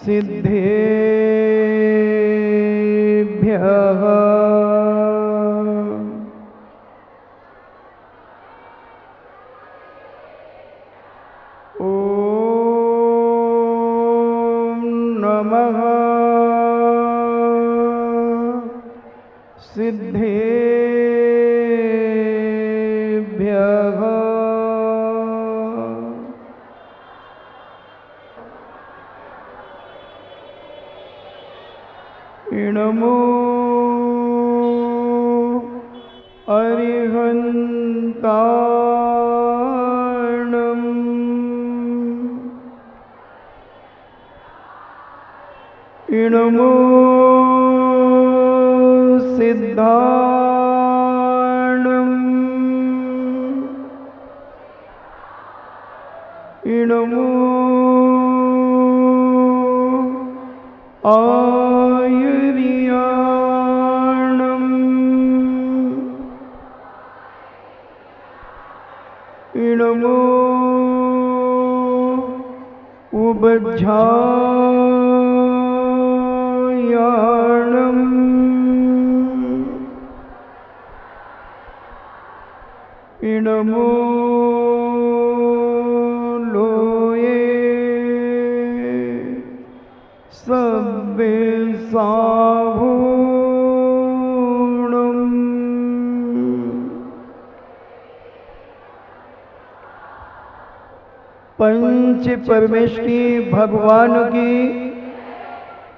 सिद्धेभ्यः ॐ नमः सिद्धेभ्यः नमो अरिहन्ताणं नमो सिद्धाणं नमो आयुर्याणं नमो उबज्झायाणं नमो लोये सब्बेसाभूणम् पंच परमेष्टि भगवान की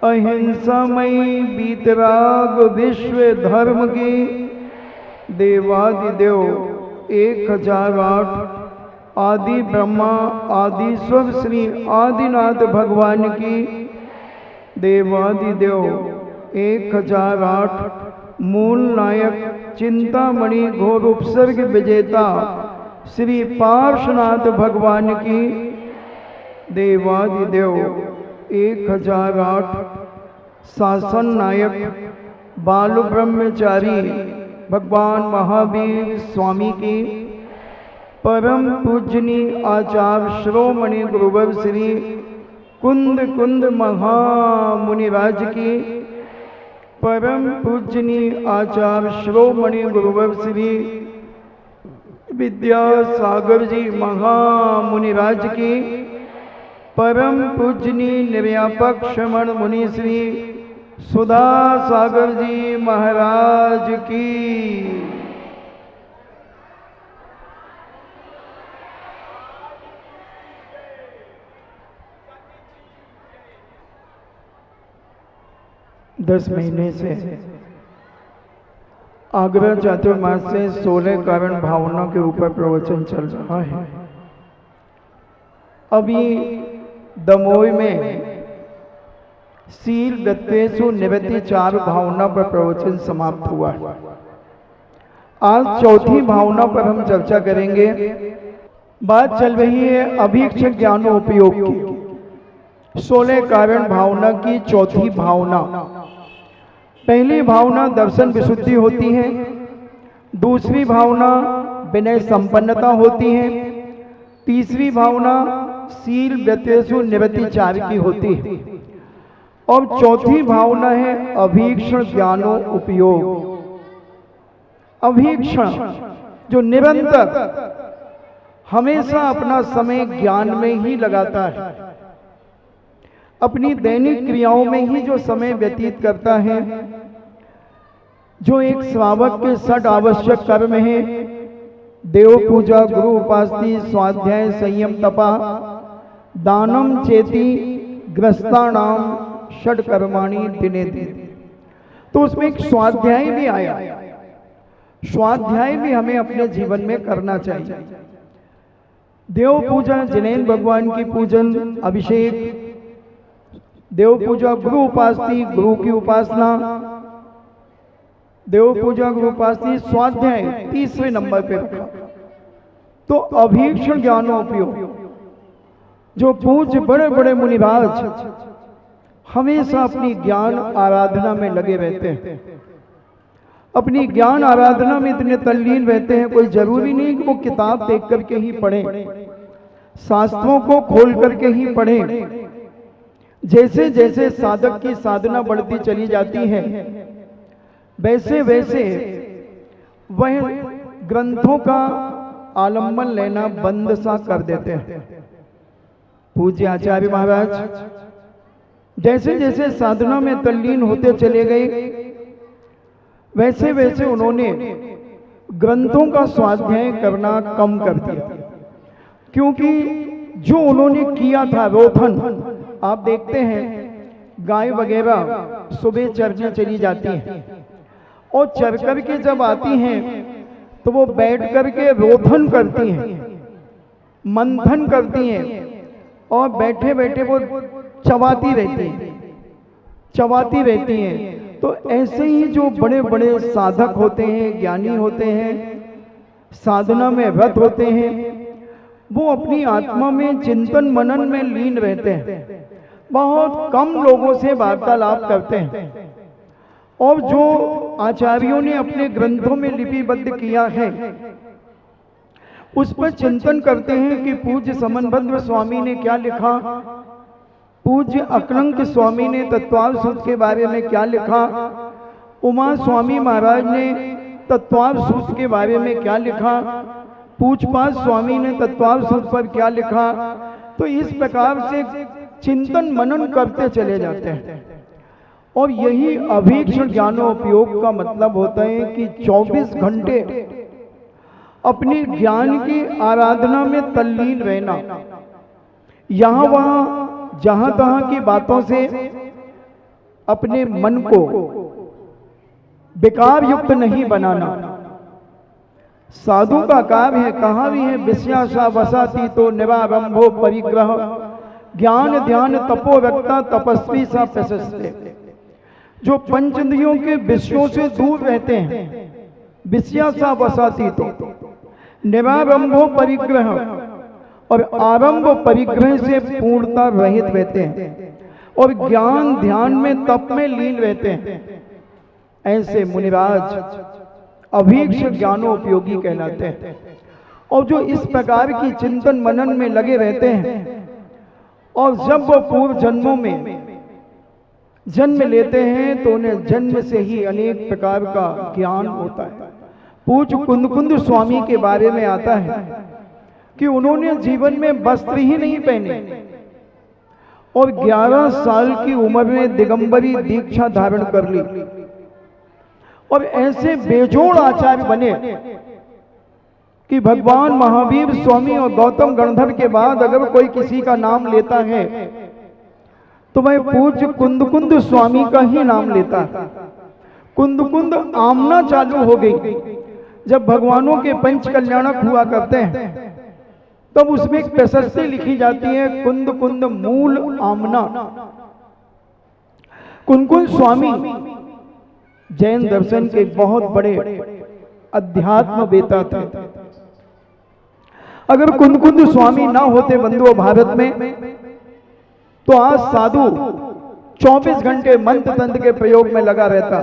अहिंसामयी बीतराग विश्व धर्म की देवादिदेव 1008 आदि ब्रह्मा आदिश्वर श्री आदिनाथ भगवान की देवादिदेव 1008 मूल नायक चिंतामणि घोर उपसर्ग विजेता श्री पार्श्वनाथ भगवान की देवादिदेव 1008 शासन नायक बाल ब्रह्मचारी भगवान महावीर स्वामी की परम पूजनी आचार्य श्रोमणि गुरुवर श्री कुंद कुंद महामुनिराज की परम पूजनी आचार्य श्रोमणि गुरुवर श्री विद्यासागर जी महामुनिराज की परम पूजनी निर्यापक श्रमण मुनि श्री सुधा सागर जी महाराज की। 10 महीने से आगरा चातुर्मास से 16 कारण भावना के ऊपर प्रवचन चल रहा है। अभी दमोह में शील दत्तेषु निवृत्ति 4 भावना पर प्रवचन समाप्त हुआ है। आज चौथी भावना पर हम चर्चा करेंगे। बात चल रही है अभीक्षक ज्ञानोपयोग की। 16 कारण भावना की चौथी भावना। पहली भावना दर्शन विशुद्धि होती है, दूसरी भावना विनय संपन्नता होती है, तीसरी भावना शील व्रतेषु निवृत्ति 4 की होती है और चौथी भावना है अभीक्षण ज्ञानो उपयोग। अभीक्षण जो निरंतर हमेशा अपना समय ज्ञान में ही लगाता है, अपनी दैनिक क्रियाओं में ही जो समय व्यतीत करता है, जो एक श्रावक के 6 आवश्यक कर्म है, देव पूजा, गुरु उपासना, स्वाध्याय, संयम, तपा, दानम चेति, ग्रस्तानाम षड कर्माणि दिने दिन। तो उसमें एक स्वाध्याय भी आया। स्वाध्याय भी हमें अपने जीवन में करना चाहिए। देव पूजा, जिनेन्द्र भगवान की पूजन, अभिषेक, देव पूजा, गुरु उपासना, गुरु की उपासना, देव पूजा, गुरु उपासना, स्वाध्याय तीसरे नंबर पे रखा। तो अभीक्षण ज्ञानोपयोग, जो पूज्य बड़े बड़े मुनिराज हमेशा अपनी ज्ञान आराधना में लगे रहते हैं, अपनी ज्ञान आराधना में इतने तल्लीन रहते हैं, कोई जरूरी नहीं कि वो किताब देख करके ही पढ़ें। शास्त्रों को खोल करके ही पढ़ें। जैसे जैसे साधक की साधना बढ़ती चली जाती है, वैसे वैसे वह ग्रंथों का आलम्बन लेना बंद सा कर देते हैं। पूज्य आचार्य महाराज जैसे जैसे साधना में तल्लीन होते चले गए, वैसे वैसे उन्होंने ग्रंथों का स्वाध्याय करना कम कर दिया, क्योंकि जो उन्होंने किया था रोथन, आप देखते हैं गाय वगैरह सुबह चरने चली जाती हैं और चर कर के जब आती हैं तो वो बैठ करके रोथन करती हैं, मंथन करती हैं और बैठे बैठे वो चबाती रहती हैं। तो ऐसे ही जो बड़े बड़े साधक होते हैं, ज्ञानी होते हैं, साधना में व्रत होते हैं, वो अपनी आत्मा में चिंतन मनन में लीन रहते हैं, बहुत कम लोगों से वार्तालाप करते हैं। और जो आचार्यों ने अपने ग्रंथों में लिपिबद्ध किया है उस पर चिंतन करते हैं कि पूज्य समनभद्र स्वामी ने क्या लिखा, पूज्य अकलंक स्वामी ने तत्वाव सूत्र के बारे में क्या लिखा, उमा स्वामी महाराज ने तत्वाव सूत्र के बारे में क्या लिखा, पूजपाद स्वामी ने तत्वाव सूत्र पर क्या लिखा। तो इस प्रकार से चिंतन मनन करते चले जाते हैं। और यही अभीक्षण ज्ञानोपयोग का मतलब होता है कि 24 घंटे अपनी ज्ञान की आराधना में तल्लीन रहना, यहाँ वहाँ जहाँ तहाँ की बातों से अपने मन को विकार युक्त नहीं बनाना। साधु का कार्य है, कहा भी है, विश्यासा वसाती तो निवारंभो परिग्रह, ज्ञान ध्यान तपो व्यक्ता तपस्वी सा प्रशस्ते। जो पंचेंद्रियों के विषयों से दूर रहते हैं, विश्यासा वसाती तो निवारंभो परिग्रह, और आरंभ परिग्रह से पूर्णता रहित रहते हैं और ज्ञान ध्यान में तप में लीन रहते हैं। ऐसे मुनिराज अभीक्ष ज्ञानोपयोगी कहलाते हैं। और जो इस प्रकार की चिंतन मनन में लगे रहते हैं और जब वो पूर्व जन्मों में जन्म लेते हैं तो उन्हें जन्म से ही अनेक प्रकार का ज्ञान होता है। पूज्य कुंद स्वामी के बारे में आता है कि उन्होंने जीवन में वस्त्र ही नहीं पहने और 11 साल की उम्र में दिगंबरी दीक्षा धारण कर ली और ऐसे बेजोड़ आचार्य बने कि भगवान महावीर स्वामी और गौतम गणधर के बाद अगर कोई किसी का नाम लेता है तो वह पूज्य कुंद स्वामी का ही नाम लेता है। कुंद आमना चालू हो गई। जब भगवानों के पंच कल्याणक हुआ करते हैं तब उसमें एक प्रशस्ति लिखी जाती है, कुंद मूल आमना। कुंद स्वामी जैन दर्शन के बहुत बड़े अध्यात्म वेता थे। अगर कुंद स्वामी ना होते बंधुओं भारत में तो आज साधु 24 घंटे मंत्र तंत्र के प्रयोग में लगा रहता,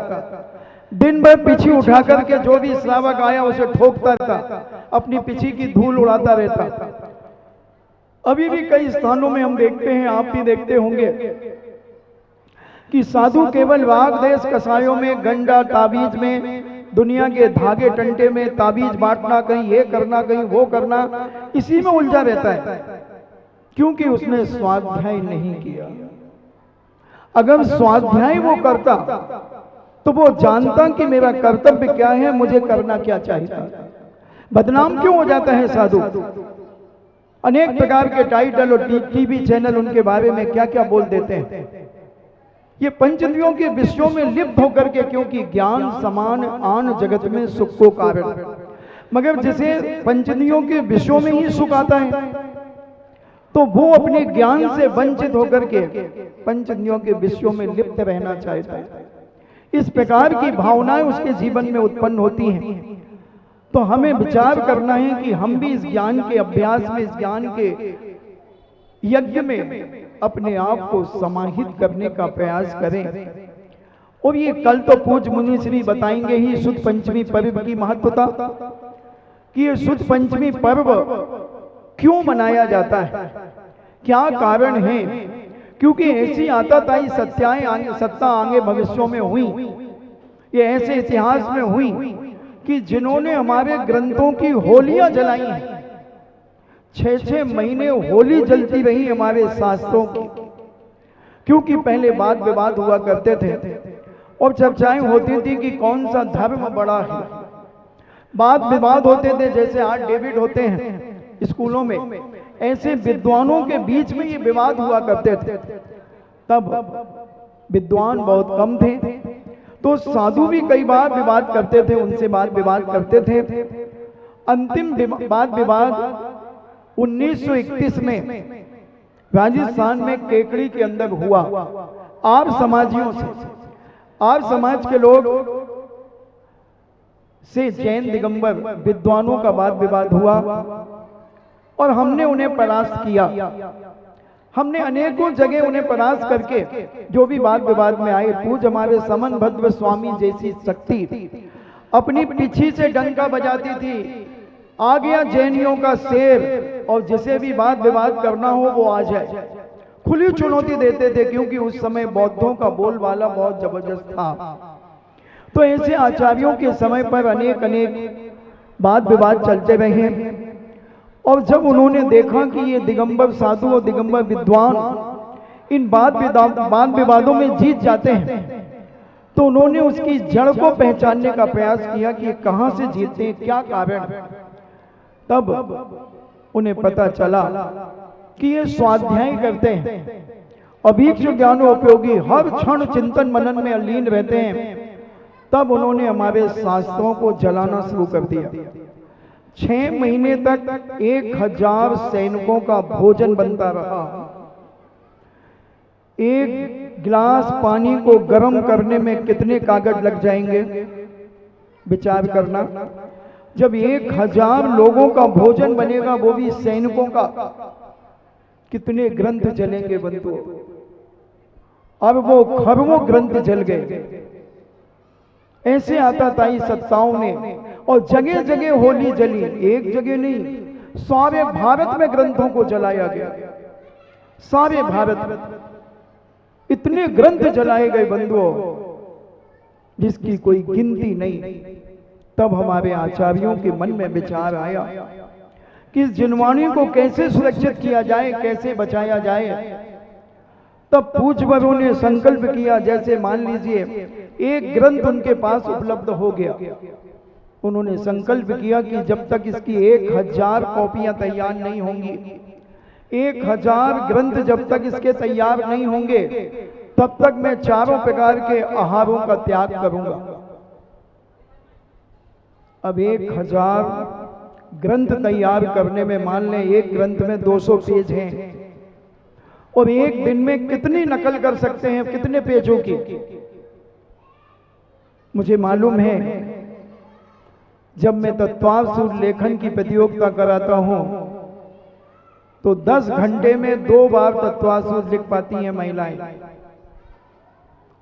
दिन भर पीछी उठा करके जो भी श्रावक आया उसे ठोकता रहता, अपनी पीछी की धूल उड़ाता रहता। अभी भी कई स्थानों में हम देखते हैं, आप भी देखते होंगे कि साधु केवल वाग देश कसायों में, गंडा ताबीज में, दुनिया के धागे टंटे में ताबीज बांटना, कहीं ये करना कहीं वो करना, इसी में उलझा रहता है, क्योंकि उसने स्वाध्याय नहीं किया। अगर स्वाध्याय वो करता तो वो जानता कि मेरा कर्तव्य क्या है, मुझे करना क्या चाहिए। बदनाम क्यों हो जाता है साधु? अनेक प्रकार के टाइटल और टीवी चैनल उनके बारे में क्या क्या बोल देते हैं। ये पंचेंद्रियों के विषयों में लिप्त होकर के, क्योंकि ज्ञान समान आन जगत में सुख को कारण, मगर जिसे पंचेंद्रियों के विषयों में ही सुख आता है तो वो अपने ज्ञान से वंचित होकर के पंचेंद्रियों के विषयों में लिप्त रहना चाहता है। इस प्रकार की भावनाएं उसके जीवन में उत्पन्न होती हैं। तो हमें विचार करना है कि हम भी इस ज्ञान के अभ्यास में, इस ज्ञान के यज्ञ में अपने आप को समाहित करने का प्रयास करें। और ये कल तो पूज्य मुनि श्री बताएंगे ही शुद्ध पंचमी पर्व की महत्वता, कि ये शुद्ध पंचमी पर्व क्यों मनाया जाता है, क्या कारण है? क्योंकि ऐसी आताताई सत्ता आगे भविष्यों में हुई, ये ऐसे इतिहास में हुई कि जिन्होंने हमारे ग्रंथों की होलियां जलाई हैं। 6-6 महीने होली जलती रही हमारे शास्त्रों की, क्योंकि पहले वाद विवाद हुआ करते थे और चर्चाएं होती थी कि कौन सा धर्म बड़ा है। वाद विवाद होते थे, जैसे आज डेविड होते हैं स्कूलों में, ऐसे विद्वानों के बीच में ये विवाद हुआ करते थे। तब विद्वान बहुत कम थे, तो साधु भी कई बार विवाद करते थे, उनसे वाद विवाद करते थे। अंतिम वाद विवाद 1931 में राजस्थान में केकड़ी के अंदर हुआ। आर्य समाजियों से, आर्य समाज के लोग से जैन दिगंबर विद्वानों का वाद विवाद हुआ और हमने उन्हें परास्त किया। हमने अनेकों जगह उन्हें परास्त करके जो भी वाद विवाद में आए, पूज हमारे समन भद्र स्वामी जैसी शक्ति अपनी पीछे से डंका बजाती थी, आ गया जैनियों का शेर और जिसे भी वाद विवाद करना हो वो आ जाए। खुली चुनौती देते थे, क्योंकि उस समय बौद्धों का बोलबाला बहुत जबरदस्त था। तो ऐसे आचार्यों के समय पर अनेक वाद विवाद चलते रहे और जब उन्होंने देखा कि ये दिगंबर साधु और दिगंबर विद्वान इन वाद विवादों में जीत जाते हैं, तो उन्होंने उसकी जड़ को पहचानने का प्रयास किया कि कहां से जीतते हैं, क्या कारण है। तब उन्हें पता चला कि ये स्वाध्याय करते हैं, अभीक्ष ज्ञानोपयोगी, हर क्षण चिंतन मनन में अलीन रहते हैं। तब उन्होंने हमारे शास्त्रों को जलाना शुरू कर दिया। 6 महीने तक 1000 सैनिकों का भोजन बनता रहा। एक गिलास पानी को गर्म करने में कितने कागज लग जाएंगे, विचार करना। जब 1000 लोगों का भोजन बनेगा, वो भी सैनिकों का, कितने ग्रंथ जलेंगे बंधुओं। अब वो खरबों ग्रंथ जल गए। ऐसे आताताई सत्ताओं ने, और जगह जगह होली जली, एक जगह नहीं, सारे भारत में ग्रंथों को जलाया गया। सारे भारत में इतने ग्रंथ जलाए गए बंधुओं, जिसकी कोई गिनती नहीं। तब हमारे आचार्यों के मन में विचार आया कि इस जिनवाणी को कैसे सुरक्षित किया जाए, कैसे बचाया जाए। तब पूज्यवरों ने संकल्प किया, जैसे मान लीजिए एक ग्रंथ उनके पास उपलब्ध हो गया, उन्होंने संकल्प किया कि जब तक इसकी 1000 कॉपियां तैयार नहीं होंगी, 1000 ग्रंथ जब तक इसके तैयार नहीं होंगे, तब तक मैं चारों प्रकार के आहारों का त्याग करूंगा। अब 1000 ग्रंथ तैयार करने में, मान लें एक ग्रंथ में 200 पेज हैं, और एक दिन में कितनी नकल कर सकते हैं, कितने पेजों की। मुझे मालूम है, जब मैं तत्वासूर लेखन की प्रतियोगिता कराता हूं, तो 10 घंटे में 2 बार तत्वासूर लिख पाती हैं महिलाएं।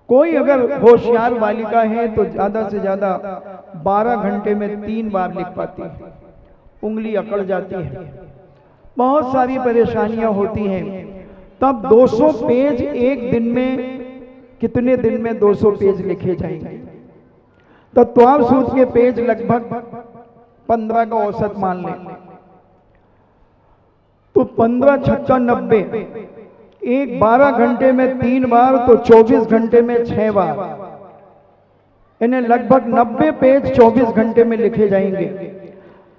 कोई अगर होशियार बालिका है तो ज्यादा से ज्यादा 12 घंटे में 3 बार लिख पाती है। उंगली अकड़ जाती है, बहुत सारी परेशानियां होती हैं। तब 200 पेज एक दिन में, कितने दिन में 200 पेज लिखे जाएंगे। तत्वासूर के पेज लगभग 15 का औसत मान लें, तो 15 छक्का 90, एक 12 घंटे में 3 बार, तो 24 घंटे में 6 बार, इन्हें लगभग 90 पेज 24 घंटे में लिखे जाएंगे।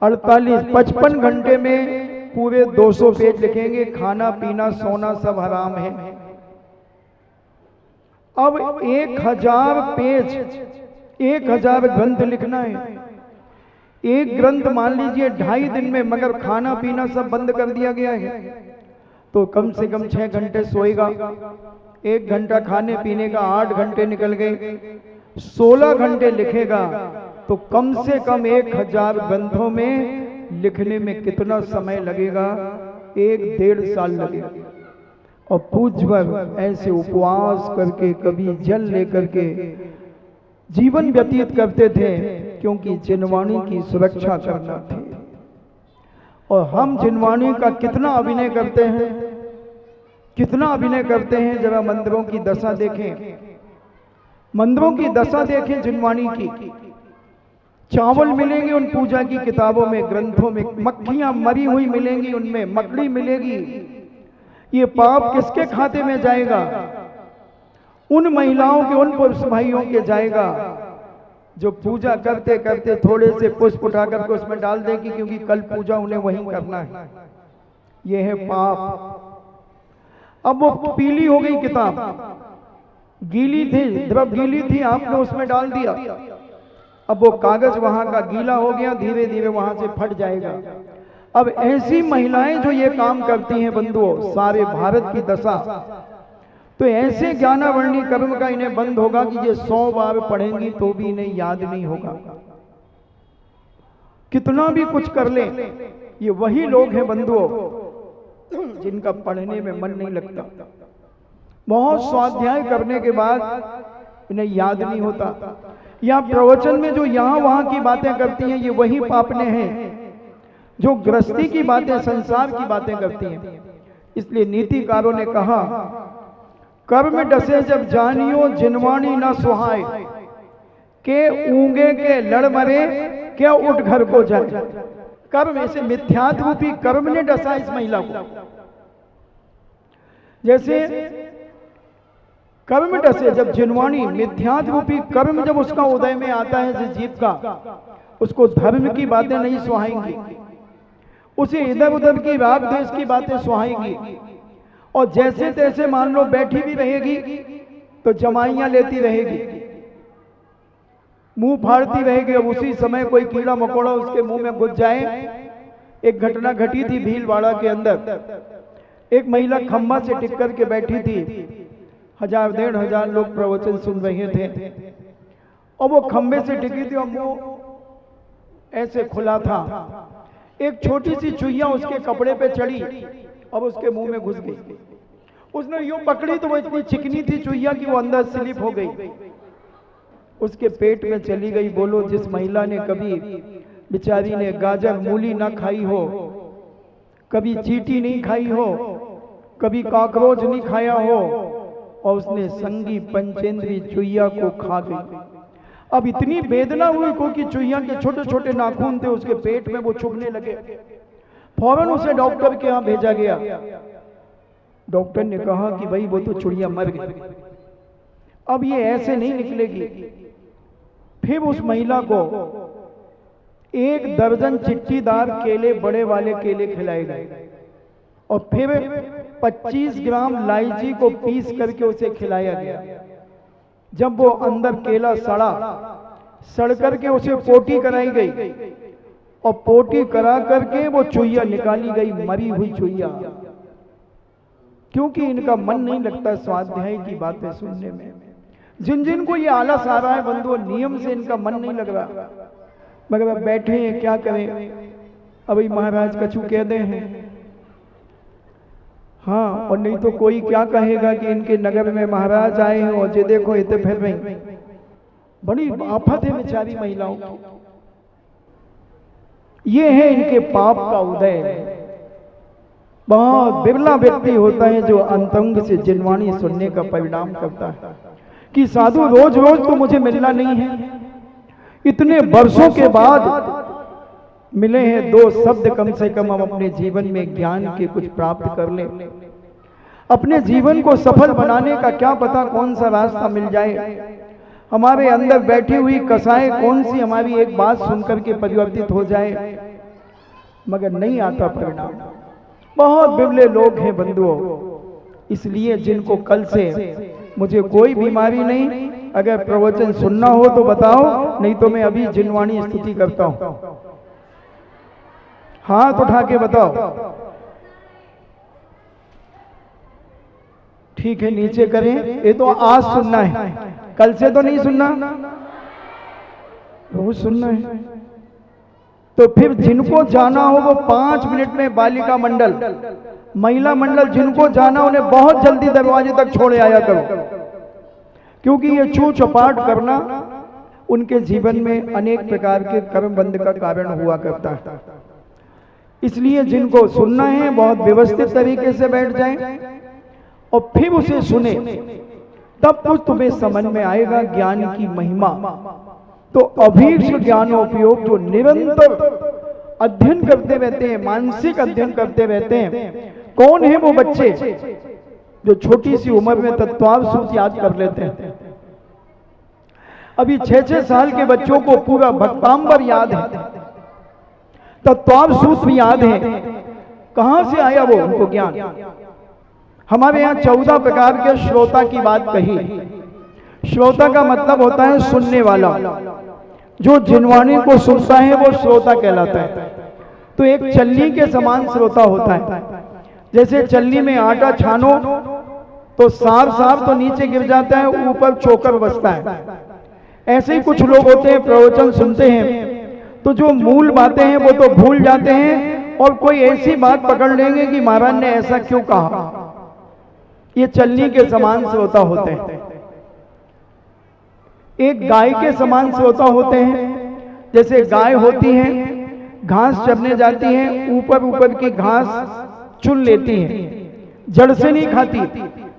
55 घंटे में पूरे 200 पेज लिखेंगे। खाना पीना सोना सब हराम है। अब 1000 पेज, 1000 ग्रंथ लिखना है। एक ग्रंथ मान लीजिए 2.5 दिन में, मगर खाना पीना सब बंद कर दिया गया है, तो कम से कम 6 घंटे सोएगा। 1 घंटा खाने पीने का, 8 घंटे निकल गए। 16 घंटे लिखेगा, तो कम से कम 1000 ग्रंथों में लिखने में कितना समय लगेगा? 1-1.5 साल लगेगा। और पूज्यवर ऐसे उपवास करके, कभी जल लेकर के जीवन व्यतीत करते थे, क्योंकि जिनवाणी की सुरक्षा करना थी। और हम जिनवाणी का कितना अभिनय करते हैं, कितना अभिनय करते हैं। जरा मंदिरों की दशा देखें, मंदिरों की दशा देखें जिनवाणी की। चावल मिलेंगे उन पूजा की किताबों में, ग्रंथों में, मक्खियां मरी हुई मिलेंगी उनमें, मकड़ी मिलेगी। ये पाप किसके खाते में जाएगा? उन महिलाओं के, उन पुरुष भाइयों के जाएगा जो पूजा करते करते थोड़े से पुष्प उठा करके उसमें डाल देगी, क्योंकि कल पूजा उन्हें वहीं करना है। यह है पाप। अब वो पीली हो गई किताब, गीली थी, द्रव गीली थी, आपने उसमें डाल दिया। अब वो कागज वहां का गीला हो गया, धीरे धीरे वहां से फट जाएगा। अब ऐसी महिलाएं जो ये काम करती हैं बंधुओं, सारे भारत की दशा, तो ऐसे ज्ञानावर्णी कर्म का इन्हें बंद होगा कि ये 100 बार पढ़ेंगी तो भी इन्हें याद नहीं होगा। कितना भी कुछ कर ले, ये वही लोग हैं बंधुओं जिनका पढ़ने में मन नहीं लगता। बहुत स्वाध्याय करने के बाद इन्हें याद नहीं होता। या प्रवचन में जो यहां वहां की बातें करती हैं, ये वही पापने हैं जो गृहस्थी की बातें, संसार की बातें करती हैं। इसलिए नीतिकारों ने कहा, कर्म डसे जब जानियो जिनवाणी ना सुहाए, के ऊंगे के लड़ मरे क्या उठ घर को जाए। कर्म, ऐसे मिथ्यात्व रूपी कर्म ने डसा इस महिला को। जैसे कर्म डसे जब जिनवाणी, मिथ्यात्व रूपी कर्म जब उसका उदय में आता है जिस जीव का, उसको धर्म की बातें नहीं सुहाएंगी, उसे इधर उधर की राग द्वेष की बातें सुहाएंगी। और जैसे तैसे मान लो बैठी भी रहेगी तो जमाइयां लेती रहेगी, मुंह फाड़ती रहेगी। अब उसी समय कोई कीड़ा मकोड़ा उसके मुंह में घुस जाए। एक घटना घटी थी भीलवाड़ा के अंदर। एक महिला खम्बा से टिक कर के बैठी थी, 1000-1500 लोग प्रवचन सुन रहे थे, और वो खंबे से टिकी थी और मुंह ऐसे खुला था। एक छोटी सी चुईया उसके कपड़े पे चढ़ी और उसके मुंह में घुस गई। उसने यूं पकड़ी तो वो इतनी चिकनी थी चुईया कि वो अंदर स्लिप हो गई, उसके पेट में चली गई। बोलो, जिस महिला ने कभी, बेचारी ने गाजर मूली ना खाई हो, कभी चींटी नहीं खाई हो, कभी कॉकरोच नहीं खाया हो, और उसने संगी पंचेंद्री चुईया को खा गई। अब इतनी वेदना हुई क्योंकि चुईया के छोटे छोटे नाखून थे उसके पेट में, वो चुभने लगे। फौरन उसे डॉक्टर के यहां भेजा गया। डॉक्टर ने कहा कि भाई वो तो चुड़िया मर गई, अब ये ऐसे नहीं निकलेगी। फिर उस महिला को 1 दर्जन चिट्टीदार केले, बड़े वाले केले खिलाए गए, और फिर 25 ग्राम इलायची को पीस करके उसे खिलाया गया। जब वो अंदर केला सड़ा, सड़ करके उसे पोटी कराई गई, और पोटी करा करके वो चुईया निकाली गई, मरी हुई चुईया। क्योंकि इनका मन नहीं लगता स्वाध्याय की बातें सुनने में। जिन जिन को ये आलस आ रहा है बंधुओं, नियम से इनका मन नहीं लग रहा, मगर अब बैठे हैं, क्या करें। अभी महाराज कछु कह दे हैं, हाँ, और नहीं तो कोई क्या कहेगा कि इनके नगर में महाराज आए हैं और जे देखो इतने फिर रही। बड़ी आफत है बेचारी महिलाओं की। ये है इनके पाप का उदय। बहुत बिरला व्यक्ति होता है जो अंतरंग से जिनवाणी सुनने का परिणाम करता है कि साधु रोज रोज तो मुझे मिलना नहीं है, इतने वर्षों के बाद मिले हैं, 2 शब्द कम से कम हम अपने जीवन में ज्ञान के कुछ प्राप्त कर लें। अपने जीवन को सफल बनाने का क्या पता कौन सा रास्ता मिल जाए। हमारे अंदर बैठी हुई कसाई कौन सी हमारी एक बात सुनकर के परिवर्तित हो जाए, मगर नहीं आता परिणाम। बहुत बिरले लोग हैं बंधुओं। इसलिए जिनको कल से मुझे कोई बीमारी नहीं, अगर प्रवचन सुनना हो तो बताओ, नहीं तो मैं अभी जिनवाणी स्तुति करता हूं। हाथ उठा के बताओ। ठीक है, नीचे करें। ये तो आज सुनना है, कल से तो नहीं सुनना, रोज सुनना है। तो फिर जिनको जाना हो वो 5 मिनट में बालिका मंडल, महिला मंडल, जिनको जाना उन्हें बहुत जल्दी दरवाजे तक छोड़े आया करो, क्योंकि ये चू चपाट करना उनके जीवन में अनेक प्रकार के कर्म बंध का कारण हुआ करता है। इसलिए जिनको सुनना है बहुत व्यवस्थित तरीके से बैठ जाएं और फिर उसे सुने, तब कुछ तुम्हें समझ में आएगा ज्ञान की महिमा। तो अभीष्ट ज्ञानोपयोग जो निरंतर अध्ययन करते रहते हैं, मानसिक अध्ययन करते रहते हैं, कौन है वो बच्चे जो छोटी सी उम्र में तत्वावसूत याद कर लेते हैं। अभी 6-6 साल के बच्चों को पूरा भक्तांबर याद है, तत्वावसूत भी याद है। कहां से आया वो उनको ज्ञान? हमारे यहाँ 14 प्रकार के श्रोता की बात कही। श्रोता का मतलब होता है सुनने वाला। जो जिनवाणी को सुनता है वो श्रोता कहलाता है। तो एक चलनी के समान श्रोता होता है। जैसे चलनी में आटा छानो तो साफ तो नीचे गिर जाता है, ऊपर चोकर बसता है। ऐसे ही कुछ लोग होते हैं, प्रवचन सुनते हैं तो जो मूल बातें हैं वो तो भूल जाते हैं और कोई ऐसी बात पकड़ लेंगे कि महाराज ने ऐसा क्यों कहा। ये चलनी के समान श्रोता होते हैं। एक गाय के समान श्रोता होते हैं। जैसे गाय होती है, घास चरने जाती है, ऊपर की घास चुन लेती है, जड़ से नहीं खाती।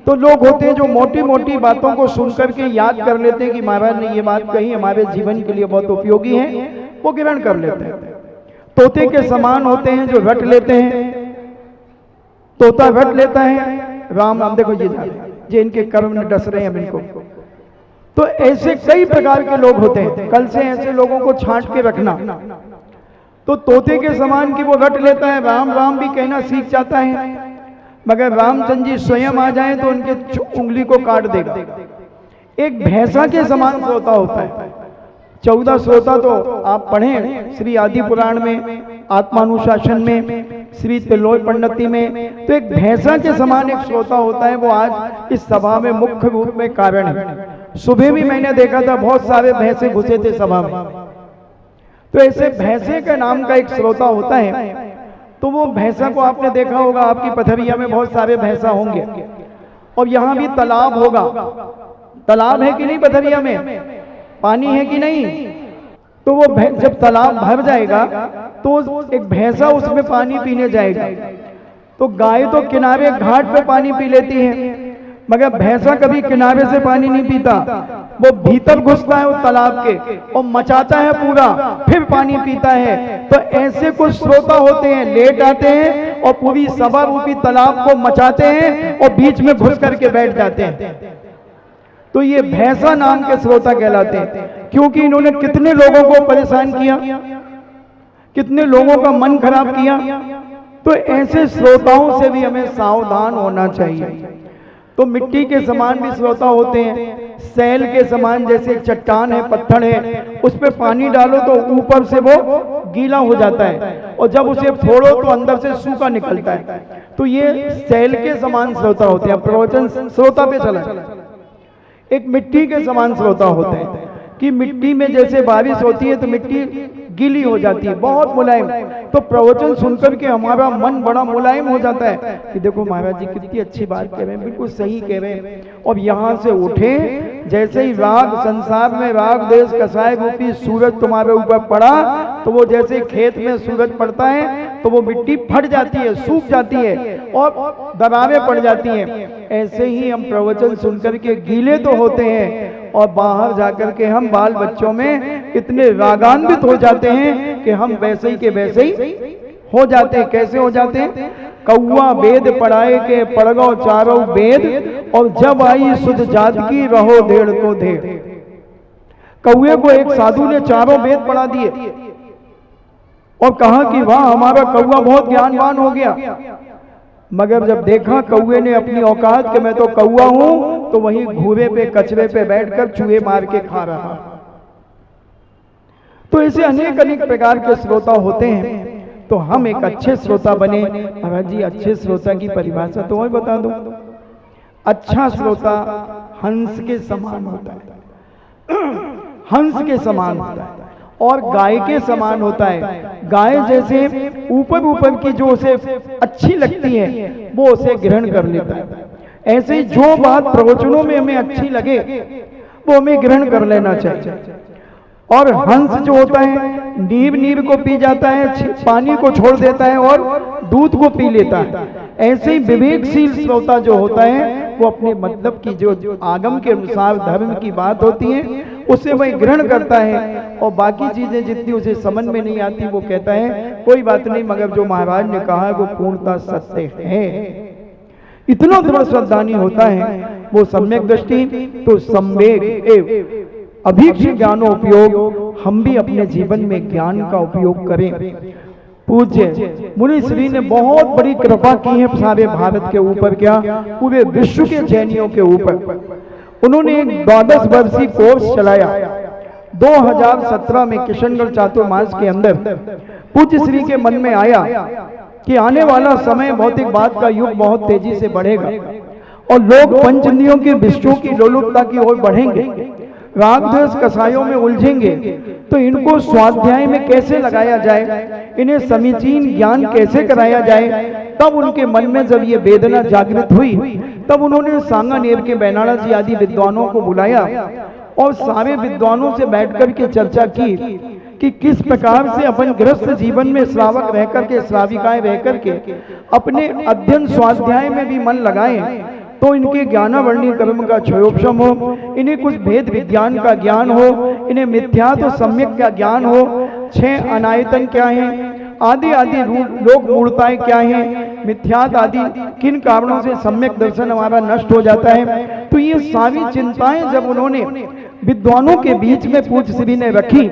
तो लोग होते हैं जो मोटी मोटी बातों को सुनकर के याद कर लेते हैं कि महाराज ने ये बात कही, हमारे जीवन के लिए बहुत उपयोगी है, वो ग्रहण कर लेते हैं। तोते के समान होते हैं जो रट लेते हैं। तोता रट लेता है, राम राम देखो ये इनके कर्म में डस रहे हैं इनको। तो ऐसे कई प्रकार के लोग होते हैं। कल से ऐसे लोगों को छांट के रखना। तो तोते के समान की वो रट लेता है, राम राम भी कहना सीख जाता है, मगर रामचंद्र जी स्वयं आ जाए तो उनके उंगली को काट देगा। एक भैंसा के समान श्रोता होता है। 14 श्रोता तो आप पढ़ें श्री आदि पुराण में, आत्मानुशासन में, श्री तिलोय पंडिती में। तो एक भैंसा के समान एक श्रोता होता है, वो आज इस सभा में मुख्य रूप में कारण है। सुबह भी मैंने देखा था बहुत सारे भैंसे घुसे थे सभा में। तो ऐसे भैंसे के नाम का एक श्रोता होता है। तो वो भैंसा को आपने देखा होगा, आपकी पथरिया में बहुत सारे भैंसा होंगे और यहाँ भी तालाब होगा। तालाब है कि नहीं पथरिया में? पानी है कि नहीं? तो वो जब तालाब भर जाएगा तो एक भैंसा उसमें पानी पीने जाएगा। तो गाय तो किनारे घाट पे पानी पी लेती है, मगर भैंसा कभी किनारे से पानी नहीं पीता। वो भीतर घुसता है उस तालाब के और मचाता है पूरा, फिर पानी पीता है। तो ऐसे कुछ श्रोता होते हैं, लेट आते हैं और पूरी सभा रूपी तालाब को मचाते हैं और बीच में घुस करके बैठ जाते हैं। तो ये भैंसा नाम के श्रोता कहलाते हैं, क्योंकि इन्होंने कितने लोगों को परेशान किया, कितने लोगों का मन खराब किया। तो ऐसे श्रोताओं से भी हमें सावधान होना चाहिए। तो मिट्टी के समान भी श्रोता होते हैं। सैल के समान, जैसे एक चट्टान है, पत्थर है, उस पर पानी डालो तो ऊपर से वो गीला हो जाता है और जब उसे फोड़ो तो अंदर से सूखा निकलता है। तो ये सैल के समान श्रोता होते हैं। प्रवचन श्रोता पे चला। एक मिट्टी के समान श्रोता होते हैं कि मिट्टी में जैसे बारिश होती है तो मिट्टी गीली हो जाती है, बहुत मुलायम। तो प्रवचन सुनकर के हमारा मन बड़ा मुलायम हो जाता है कि देखो महाराज जी कितनी अच्छी बात कह रहे हैं, बिल्कुल सही कह रहे हैं। और यहाँ से उठे, जैसे ही राग संसार में राग देश कसाय रूपी सूरज तुम्हारे ऊपर पड़ा, तो वो जैसे खेत में सूरज पड़ता है तो वो मिट्टी फट जाती है, सूख जाती है और दरारें पड़ जाती हैं। ऐसे ही हम प्रवचन सुनकर के गीले तो होते हैं और बाहर जाकर के हम बाल बच्चों में इतने रागान्वित हो जाते हैं कि हम वैसे ही के वैसे ही हो जाते हैं। कैसे हो जाते हैं? कौआ वेद पढ़ाए के पढ़ गो चारों वेद और जब आई सुध जात की रहो धेड़ को धेड़। कौए को एक साधु ने चारों वेद पढ़ा दिए और कहा कि वाह हमारा कौआ बहुत ज्ञानवान हो गया। मगर जब देखा कौए ने अपनी औकात कि मैं तो कौआ हूं, तो वहीं घूरे पे कचरे पे बैठकर चूहे मार के खा रहा। तो ऐसे अनेक प्रकार के श्रोता होते हैं। तो हम एक अच्छे श्रोता बने। महाराज जी अच्छे श्रोता की परिभाषा तो मैं बता दूं। अच्छा श्रोता हंस के समान होता है, हंस के समान होता है और गाय के समान होता है। गाय जैसे ऊपर की जो उसे अच्छी लगती है वो उसे ग्रहण कर लेता है। ऐसे जो बात प्रवचनों में हमें अच्छी लगे वो हमें ग्रहण कर लेना चाहिए। और हंस जो होता है नीब नीब को पी जाता है, पानी को छोड़ देता है और दूध को पी लेता है। ऐसे ही विवेकशील श्रोता जो होता है वो अपने मतलब की जो आगम के अनुसार धर्म की बात होती है उसे वही ग्रहण करता है, और बाकी चीजें जितनी उसे समझ में नहीं आती वो कहता है कोई बात नहीं, मगर जो महाराज ने कहा है वो पूर्णतः सत्य है। इतना दृढ़ श्रद्धानी होता है वो सम्यक दृष्टि। तो संवेग अभीक्ष ज्ञानोपयोग, हम भी अपने जीवन में ज्ञान का उपयोग करें। पूज्य मुनि श्री ने बहुत बड़ी कृपा की है सारे भारत के ऊपर, क्या पूरे विश्व के जैनियों के ऊपर। उन्होंने एक 12 वर्षीय कोर्स चलाया 2017 में किशनगढ़ चातुर्मास के अंदर। पूज्य श्री के मन में आया कि आने वाला समय भौतिकवाद का युग बहुत तेजी से बढ़ेगा और लोग पंच इंद्रियों के विषयों की लोलुपता की ओर बढ़ेंगे, राग द्वेष कसायों में उलझेंगे। तो इनको स्वाध्याय में कैसे लगाया जाए, इन्हें समीचीन ज्ञान कैसे कराया जाए। तब उनके मन में जब ये वेदना जागृत हुई तब उन्होंने सांगानेर के बैनाला जी आदि विद्वानों को बुलाया और सारे विद्वानों से बैठकर के चर्चा की कि किस प्रकार से अपन गृहस्थ जीवन में श्रावक रह करके, श्राविकाएं रह करके अपने अध्ययन स्वाध्याय में भी मन लगाएं तो इनके ज्ञानावर्णी कर्म का क्षयोपशम हो, इन्हें कुछ भेद विज्ञान का ज्ञान हो, इन्हें मिथ्यात्व तो सम्यक का ज्ञान हो, 6 अनायतन क्या है, आदि आदि लोक मूर्ताएं क्या है, मिथ्यात आदि किन कारणों से सम्यक दर्शन हमारा नष्ट हो जाता है। तो ये सारी चिंताएं जब उन्होंने विद्वानों के बीच में पूज्य श्री ने रखी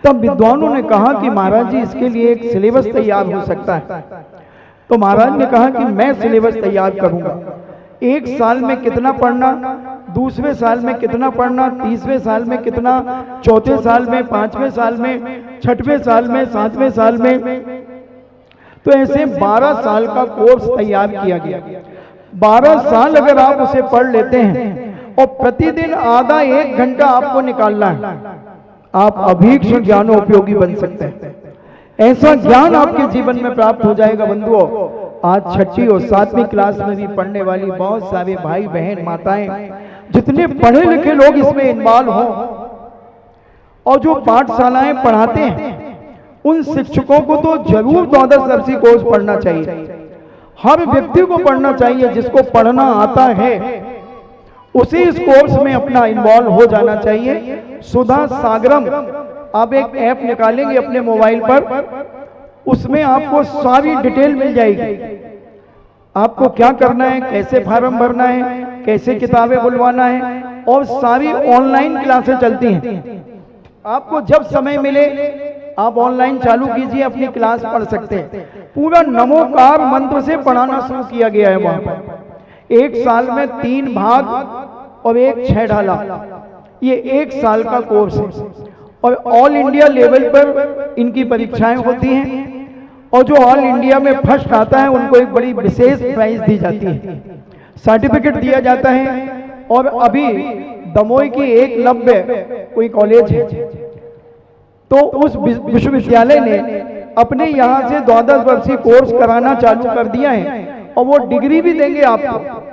तब विद्वानों ने कहा कि महाराज जी इसके लिए एक सिलेबस तैयार हो सकता है। तो महाराज ने कहा कि मैं सिलेबस तैयार करूंगा, 1 साल में कितना पढ़ना, दूसरे साल में कितना पढ़ना, तीसरे साल में कितना, चौथे साल में, 5वें साल में, 6वें साल में, 7वें साल में। तो ऐसे 12 साल का कोर्स तैयार किया गया। 12 साल अगर आप उसे पढ़ लेते हैं और प्रतिदिन आधा 1 घंटा आपको निकालना है, आप अभीक्ष ज्ञानोपयोगी बन सकते हैं। ऐसा ज्ञान आपके जीवन में प्राप्त हो जाएगा। बंधुओं, आज 6ठी और 7वीं क्लास में भी पढ़ने वाली बहुत सारे भाई बहन माताएं, जितने पढ़े लिखे लोग इसमें इन्वॉल्व हो और जो पाठशालाएं पढ़ाते हैं उन शिक्षकों को तो जरूर 12 वर्षीय कोर्स पढ़ना चाहिए। हर व्यक्ति को पढ़ना चाहिए, जिसको पढ़ना आता है उसे इस कोर्स में अपना इन्वॉल्व हो जाना चाहिए। सुधा सागरम आप एक ऐप निकालेंगे अपने मोबाइल पर, उसमें आपको सारी डिटेल मिल जाएगी। आपको क्या करना है, कैसे फॉर्म भरना है, कैसे किताबें बुलवाना है, और सारी ऑनलाइन क्लासें चलती हैं। आपको जब समय मिले आप ऑनलाइन चालू कीजिए, अपनी क्लास पढ़ सकते हैं। पूरा नमोकार मंत्र से पढ़ाना शुरू किया गया है वहां पर। 1 साल में 3 भाग और 1 6 ढाला, ये 1 साल का कोर्स है। और ऑल इंडिया लेवल पर इनकी परीक्षाएं होती हैं और जो ऑल इंडिया में फर्स्ट आता है उनको एक बड़ी विशेष प्राइज दी जाती है, सर्टिफिकेट दिया जाता है। और अभी दमोई की एकलव्य कोई कॉलेज है, तो उस विश्वविद्यालय ने अपने यहाँ से 12 वर्षीय कोर्स कराना चालू कर दिया है और वो डिग्री भी देंगे आपको।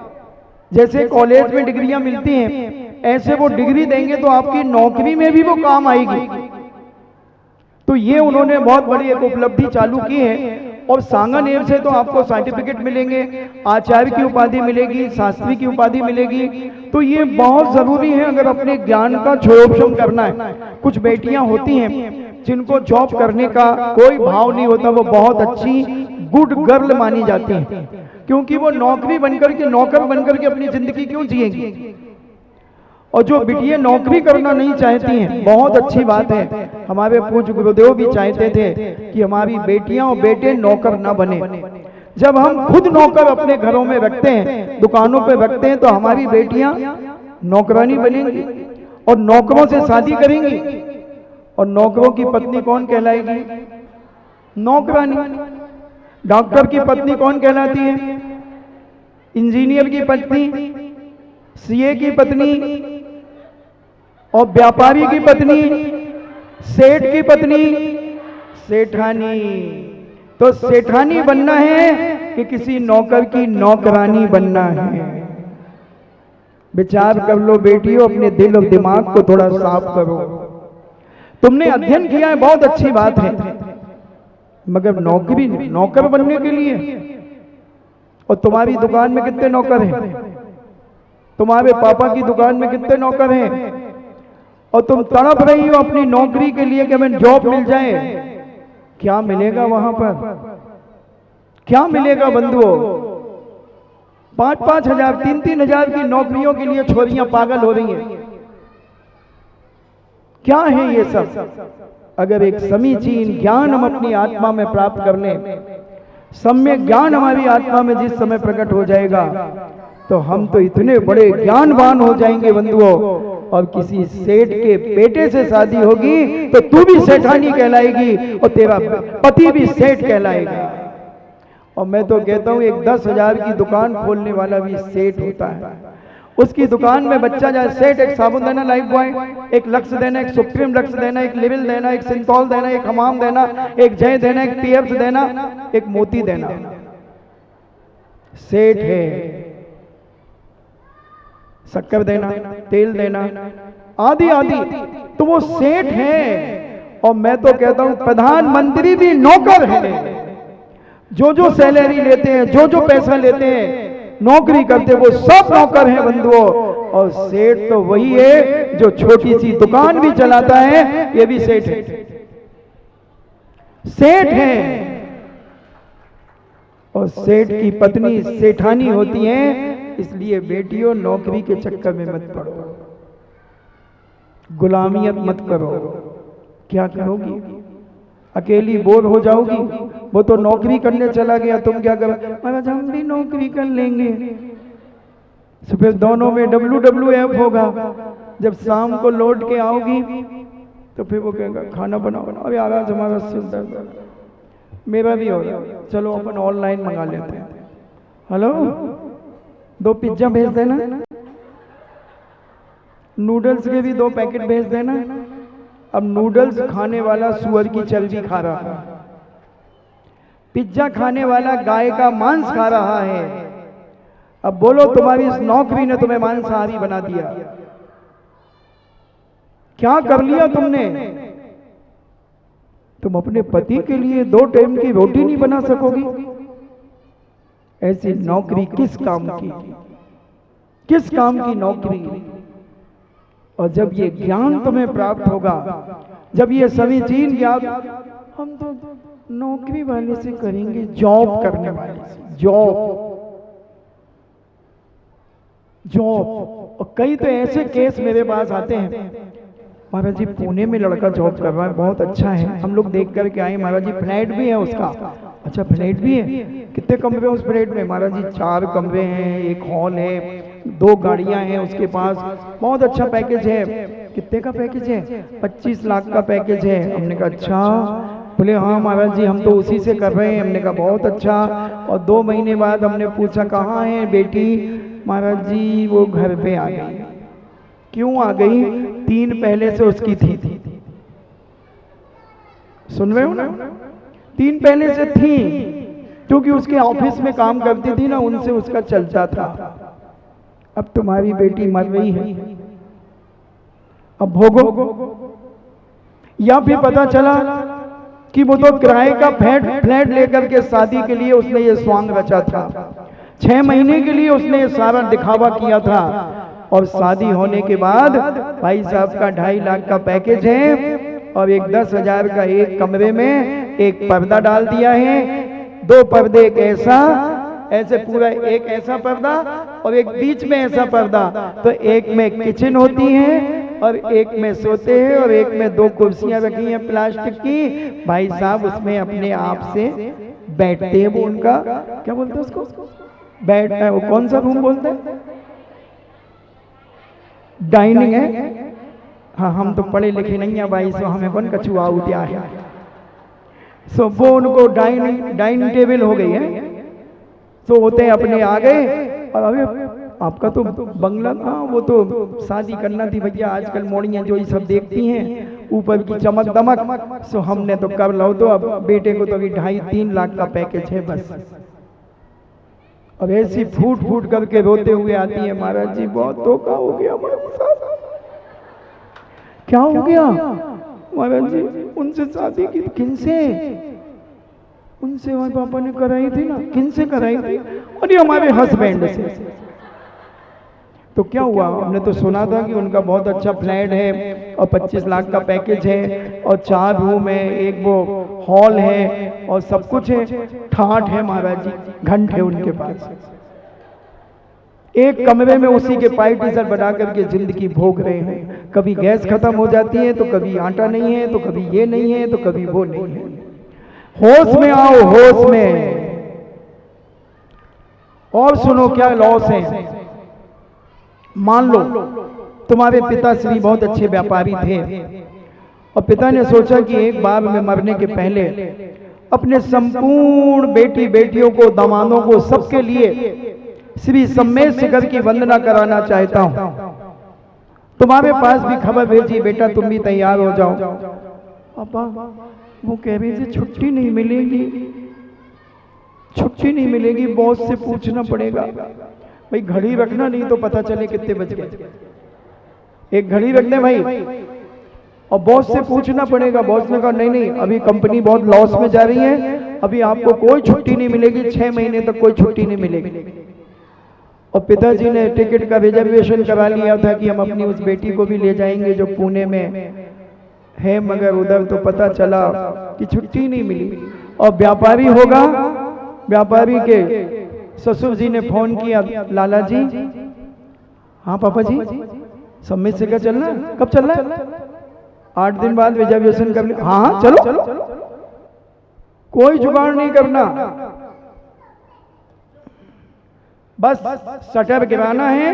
जैसे कॉलेज में डिग्रियां मिलती हैं ऐसे वो डिग्री देंगे तो आपकी नौकरी में भी वो काम आएगी। तो ये उन्होंने बहुत बड़ी एक उपलब्धि चालू की है। और सांगानेर से तो आपको सर्टिफिकेट मिलेंगे, आचार्य की उपाधि मिलेगी, शास्त्री की उपाधि मिलेगी। तो ये बहुत जरूरी है अगर अपने ज्ञान का क्षयोपशम करना है। कुछ बेटियां होती हैं जिनको जॉब करने का कोई भाव नहीं होता, वो बहुत अच्छी गुड गर्ल मानी जाती हैं, क्योंकि वो नौकरी बनकर के, नौकर बनकर के अपनी जिंदगी क्यों जिएंगी। और जो बिटियां नौकरी करना नहीं चाहती हैं, बहुत अच्छी बात है। हमारे पूज्य गुरुदेव भी चाहते थे कि हमारी बेटियां और बेटे नौकर न बने। जब हम खुद नौकर अपने घरों में रखते हैं, दुकानों पे रखते हैं, तो हमारी बेटियां नौकरानी बनेंगी और नौकरों से शादी करेंगी। और नौकरों की पत्नी कौन कहलाएगी? नौकरानी। डॉक्टर की पत्नी कौन कहलाती है? इंजीनियर की पत्नी, सीए की पत्नी, और व्यापारी की पत्नी, सेठ की पत्नी, सेठानी। तो सेठानी बनना है कि किसी नौकर की नौकरानी बनना है? विचार कर लो बेटियों, अपने दिल और दिमाग को थोड़ा साफ करो। तुमने अध्ययन किया है, बहुत अच्छी बात है, मगर नौकरी, नौकर बनने के लिए। और तुम्हारी दुकान में कितने नौकर हैं? तुम्हारे पापा की दुकान में कितने नौकर हैं? और तुम तड़प रही हो अपनी नौकरी के लिए कि हमें जॉब मिल जाए। क्या मिलेगा वहां पर? क्या मिलेगा बंधुओं? 5-5 हजार, 3-3 हजार की नौकरियों के लिए छोरियां पागल हो रही हैं। क्या है ये सब? अगर एक समीचीन ज्ञान हम अपनी आत्मा में प्राप्त कर लें, सम्यक ज्ञान हमारी आत्मा में जिस समय प्रकट हो जाएगा, तो हम तो इतने बड़े ज्ञानवान हो जाएंगे बंधुओं। और किसी सेठ के बेटे से शादी होगी तो तू भी सेठानी कहलाएगी और तेरा पति भी सेठ कहलाएगा। और मैं तो कहता हूं एक 10,000 की दुकान खोलने वाला भी सेठ होता है। उसकी दुकान में बच्चा जाए, सेठ एक साबुन देना, लाइफ बॉय, एक लक्स देना, एक सुप्रीम लक्स देना, एक लिविल देना, एक सिंथॉल देना, एक हमाम देना, एक जय देना, एक पीएफ देना, एक मोती देना। सेठ है। शक्कर देना, तेल देना, आदि आदि, तो वो सेठ है। और मैं तो कहता हूं प्रधानमंत्री भी नौकर है। जो सैलरी लेते हैं, जो पैसा लेते हैं, नौकरी करते, वो सब नौकर हैं बंधुओं। और सेठ तो वही है जो छोटी सी दुकान भी चलाता है, ये भी सेठ है। सेठ है। और सेठ की पत्नी सेठानी होती है। इसलिए बेटियों, नौकरी के चक्कर में मत पड़ो, गुलामियत मत करो। क्या करोगी? अकेली बोर हो जाओगी। वो तो नौकरी करने चला गया, तुम क्या करो? महाराज हम भी नौकरी कर लेंगे। तो फिर दोनों में WWF होगा। जब शाम को लौट के आओगी तो फिर वो कहेगा खाना बनाओ। अरे आज हमारा सिर दर्द, मेरा भी हो रहा, चलो अपन ऑनलाइन मंगा लेते हैं। हेलो, 2 पिज्जा भेज देना, नूडल्स के भी 2 पैकेट भेज देना। अब नूडल्स खाने वाला सुअर की चर्बी खा रहा है, पिज्जा खाने वाला गाय का मांस खा रहा है। अब बोलो, तुम्हारी इस नौकरी ने तुम्हें मांसाहारी बना दिया। क्या कर लिया तुमने? तुम अपने पति के लिए 2 टाइम की रोटी नहीं बना सकोगी। ऐसी नौकरी किस काम की? किस काम की नौकरी? और जब ये ज्ञान तुम्हें प्राप्त होगा, जब ये सभी चीज याद, हम तो नौकरी वाले से करेंगे, जॉब करने वाले से, जॉब। और कई तो ऐसे केस मेरे पास आते हैं, महाराज जी पुणे में लड़का जॉब कर रहा है, बहुत अच्छा है, हम लोग देख करके आए, महाराज जी फ्लैट भी है उसका। अच्छा फ्लैट भी है? कितने कमरे हैं उस फ्लैट में? महाराज जी 4 कमरे हैं, एक हॉल है, 2 गाड़ियां हैं उसके पास, बहुत अच्छा पैकेज है। कितने का पैकेज है? 25 लाख का पैकेज है। हमने कहा अच्छा? बोले हाँ महाराज जी हम तो उसी से कर रहे हैं। हमने कहा बहुत अच्छा। और 2 महीने बाद हमने पूछा कहाँ है बेटी? महाराज जी वो घर पे आ गई। क्यों आ गई? 3 पहले से उसकी थी। सुन रहे हो ना? 3 पहले से थी, क्योंकि उसके ऑफिस में काम करती थी ना, उनसे उसका चलता था। अब तुम्हारी बेटी मर गई है, अब भोगो। या फिर पता चला कि वो तो किराए का फ्लैट लेकर के शादी के लिए उसने ये स्वांग रचा था। 6 महीने के लिए उसने ये सारा दिखावा किया था। और शादी होने के बाद भाई साहब का 2.5 लाख का पैकेज है और एक 10,000 का एक कमरे में एक पर्दा डाल दिया है। 2 पर्दे, एक ऐसे पूरा एक ऐसा पर्दा और एक बीच में ऐसा पर्दा। तो एक में किचन होती है और एक में सोते हैं और एक में 2 कुर्सियां रखी हैं प्लास्टिक की। भाई साहब उसमें अपने आप से बैठते हैं। वो उनका क्या बोलते हैं उसको? बैठना है। वो कौन सा रूम बोलते हैं? डाइनिंग है। हाँ हम तो पढ़े लिखे नहीं है भाई, सो हमें कौन कछुआ उठा है। सो वो उनको डाइनिंग टेबल हो गई है। तो होते अपने आ गए। और अभी आपका तो बंगला था, वो तो शादी करना थी भैया, आजकल मोड़ियाँ जो ये सब देखती हैं ऊपर की चमक दमक, सो हमने तो कर लो। तो अब बेटे को तो अभी 2.5-3 लाख का पैकेज है बस। अब ऐसी फूट फूट करके रोते हुए आती है, महाराज जी बहुत धोखा हो गया हमारे साथ। क्या हो गया महाराज जी? उनसे शादी की। किनसे? उनसे हमारे पापा ने कराई थी ना। किनसे कराई थी? अरे हमारे हस्बैंड से। तो क्या हुआ? हमने तो सुना था कि उनका बहुत अच्छा फ्लैट है और 25 लाख का पैकेज है और 4 रूम है, एक वो हॉल है और सब कुछ है। ठाठ है महाराज जी, घंट है उनके पास। एक कमरे में उसी के पार्टीशन बना करके जिंदगी भोग रहे हैं। कभी गैस खत्म हो जाती है तो कभी आटा नहीं है, तो कभी ये नहीं है, तो कभी वो नहीं है। होश में आओ, होश में। और सुनो क्या लॉस है। मान लो तुम्हारे पिताश्री बहुत अच्छे व्यापारी थे और पिता ने सोचा कि एक बार में मरने के पहले अपने संपूर्ण बेटी बेटियों को, दामादों को, सबके लिए श्री सम्मेद की वंदना कराना चाहता हूं। तुम्हारे पास भी खबर भेजी, बेटा तुम भी तैयार हो जाओ। पापा वो कह रही थी छुट्टी नहीं मिलेगी, छुट्टी नहीं मिलेगी, बॉस से पूछना पड़ेगा। भाई घड़ी रखना, नहीं तो पता चले कितने बज गए। एक घड़ी रख दे भाई, और बॉस से पूछना पड़ेगा। बॉस ने कहा नहीं नहीं, अभी कंपनी बहुत लॉस में जा रही है, अभी आपको कोई छुट्टी नहीं मिलेगी, 6 महीने तक कोई छुट्टी नहीं मिलेगी। और पिताजी ने टिकट का रिजर्वेशन करा लिया था कि हम अपनी उस बेटी को भी ले जाएंगे जो पुणे में है, मगर उधर तो पता चला कि छुट्टी नहीं मिली। और व्यापारी होगा, व्यापारी के ससुर जी ने फोन किया, लाला जी। हाँ पापा जी, सम्मेद से क्या चलना? कब चलना है? 8 दिन बाद रिजर्वेशन कर लिया। हाँ चलो, कोई जुगाड़ नहीं करना, बस शटर गिराना है,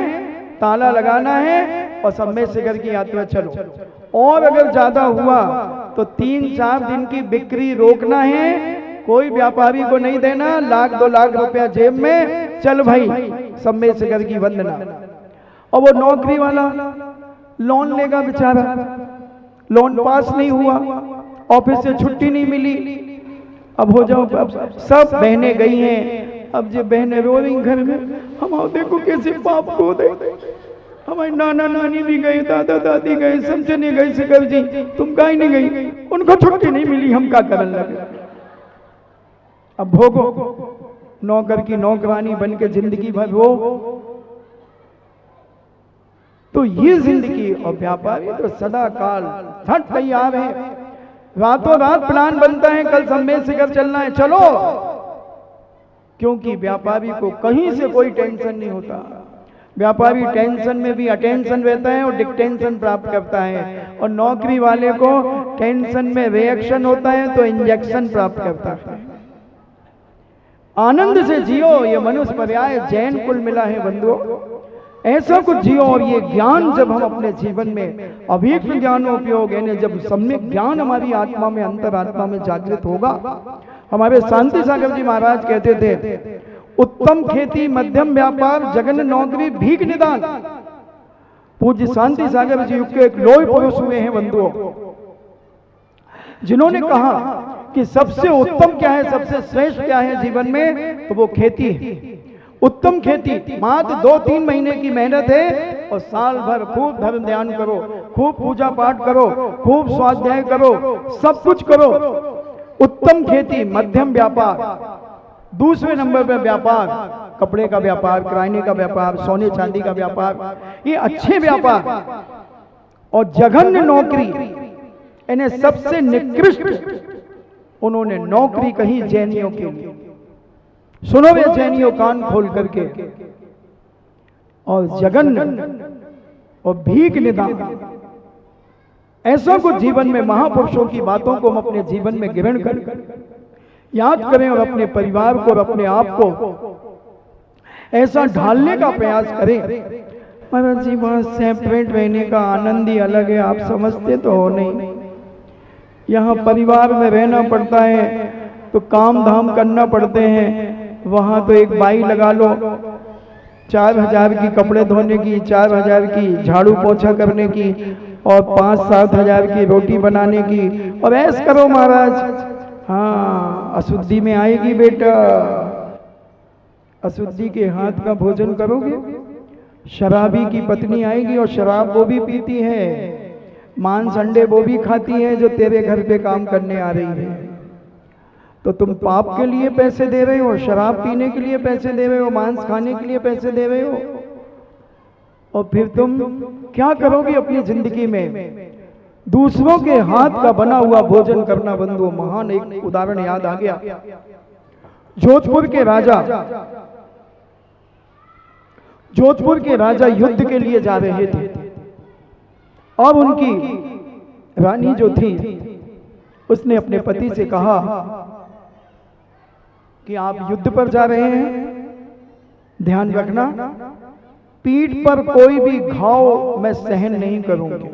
ताला लगाना है और सम्मेद शिखर की यात्रा चलो। और अगर ज्यादा हुआ तो 3-4 दिन की बिक्री रोकना है, कोई व्यापारी को नहीं देना, 1-2 लाख रुपया जेब में, चल भाई सम्मेद शिखर की वंदना। और वो नौकरी वाला लोन लेगा बेचारा, लोन पास नहीं हुआ, ऑफिस से छुट्टी नहीं मिली। अब हो जाओ, अब सब बहनें गई हैं, अब जो बहनें रो रही घर में, हम देखो कैसे पाप को दे। हमारे नाना नानी भी गए, दादा दादी गए, सब जने गए, शिखर जी तुम काहे नहीं गई? उनको छुट्टी नहीं मिली, हम क्या करने लगे। अब भोगो, नौकर की नौकरानी बन के जिंदगी भर वो। तो ये जिंदगी, और व्यापारी तो सदा काल झट तैयार है, रातों रात प्लान बनता है, कल सम्मेद शिखर चलना है, चलो। क्योंकि व्यापारी को कहीं से कोई टेंशन नहीं होता। व्यापारी टेंशन में भी अटेंशन रहता है और डिक्टेंशन प्राप्त करता है, और नौकरी वाले को टेंशन में रिएक्शन होता है तो इंजेक्शन प्राप्त करता है। आनंद से जियो, ये मनुष्य पर्याय जैन कुल मिला है बंधुओं, ऐसा कुछ जियो। और ये ज्ञान जब हम अपने जीवन में अभीष्ट ज्ञानोपयोग, यानी जब सम्यक ज्ञान हमारी आत्मा में, अंतरात्मा में जागृत होगा। हमारे शांति सागर जी महाराज कहते थे, उत्तम खेती, मध्यम व्यापार, जगन नौकरी, भीख निदान। पूज्य शांति सागर जी युग के एक लोह पुरुष हुए हैं बंधुओं, जिन्होंने कहा कि सबसे उत्तम क्या है, सबसे श्रेष्ठ क्या है जीवन में, तो वो खेती है। उत्तम खेती मात्र 2-3 महीने की मेहनत है, और साल भर खूब धर्म ध्यान करो, खूब पूजा पाठ करो, खूब स्वाध्याय करो, सब कुछ करो। उत्तम खेती। मध्यम व्यापार, दूसरे नंबर पर व्यापार, कपड़े का व्यापार, किराने का व्यापार, सोने चांदी का व्यापार, ये अच्छे व्यापार। और जघन्य नौकरी, इन्हें सबसे निकृष्ट उन्होंने नौकरी कही जैनियों के लिए। सुनो वे जैनियों, कान खोल करके। और जघन्य और भीख निदान, ऐसा कुछ जीवन में महापुरुषों की बातों को हम अपने जीवन में ग्रहण कर याद करें, और अपने परिवार को और अपने आप को ऐसा ढालने का प्रयास करें। महाराज जी वहां सेपरेट रहने का आनंद ही अलग है, आप समझते तो हो नहीं। यहाँ परिवार में रहना पड़ता है तो काम धाम करना पड़ते हैं, वहां तो एक बाई लगा लो, 4,000 की कपड़े धोने की, 4,000 की झाड़ू पोछा करने की, और 5-7 हजार की रोटी बनाने की, और ऐस करो महाराज। हाँ, अशुद्धि में आएगी बेटा। अशुद्धि के हाथ का भोजन करोगे? शराबी की पत्नी आएगी और शराब वो भी पीती है, मांस अंडे वो भी खाती है जो तेरे घर पे काम करने आ रही है। तो तुम पाप के लिए पैसे दे रहे हो, शराब पीने के लिए पैसे दे रहे हो, मांस खाने के लिए पैसे दे रहे हो, और फिर तुम क्या करोगे अपनी जिंदगी में? दूसरों के हाथ का बना हुआ भोजन करना बंधु। महान एक उदाहरण याद आ गया। जोधपुर के राजा युद्ध के लिए जा रहे थे और उनकी रानी जो थी उसने अपने पति से कहा कि आप युद्ध पर जा रहे हैं, ध्यान रखना पीठ पर कोई भी घाव मैं सहन नहीं करूंगी।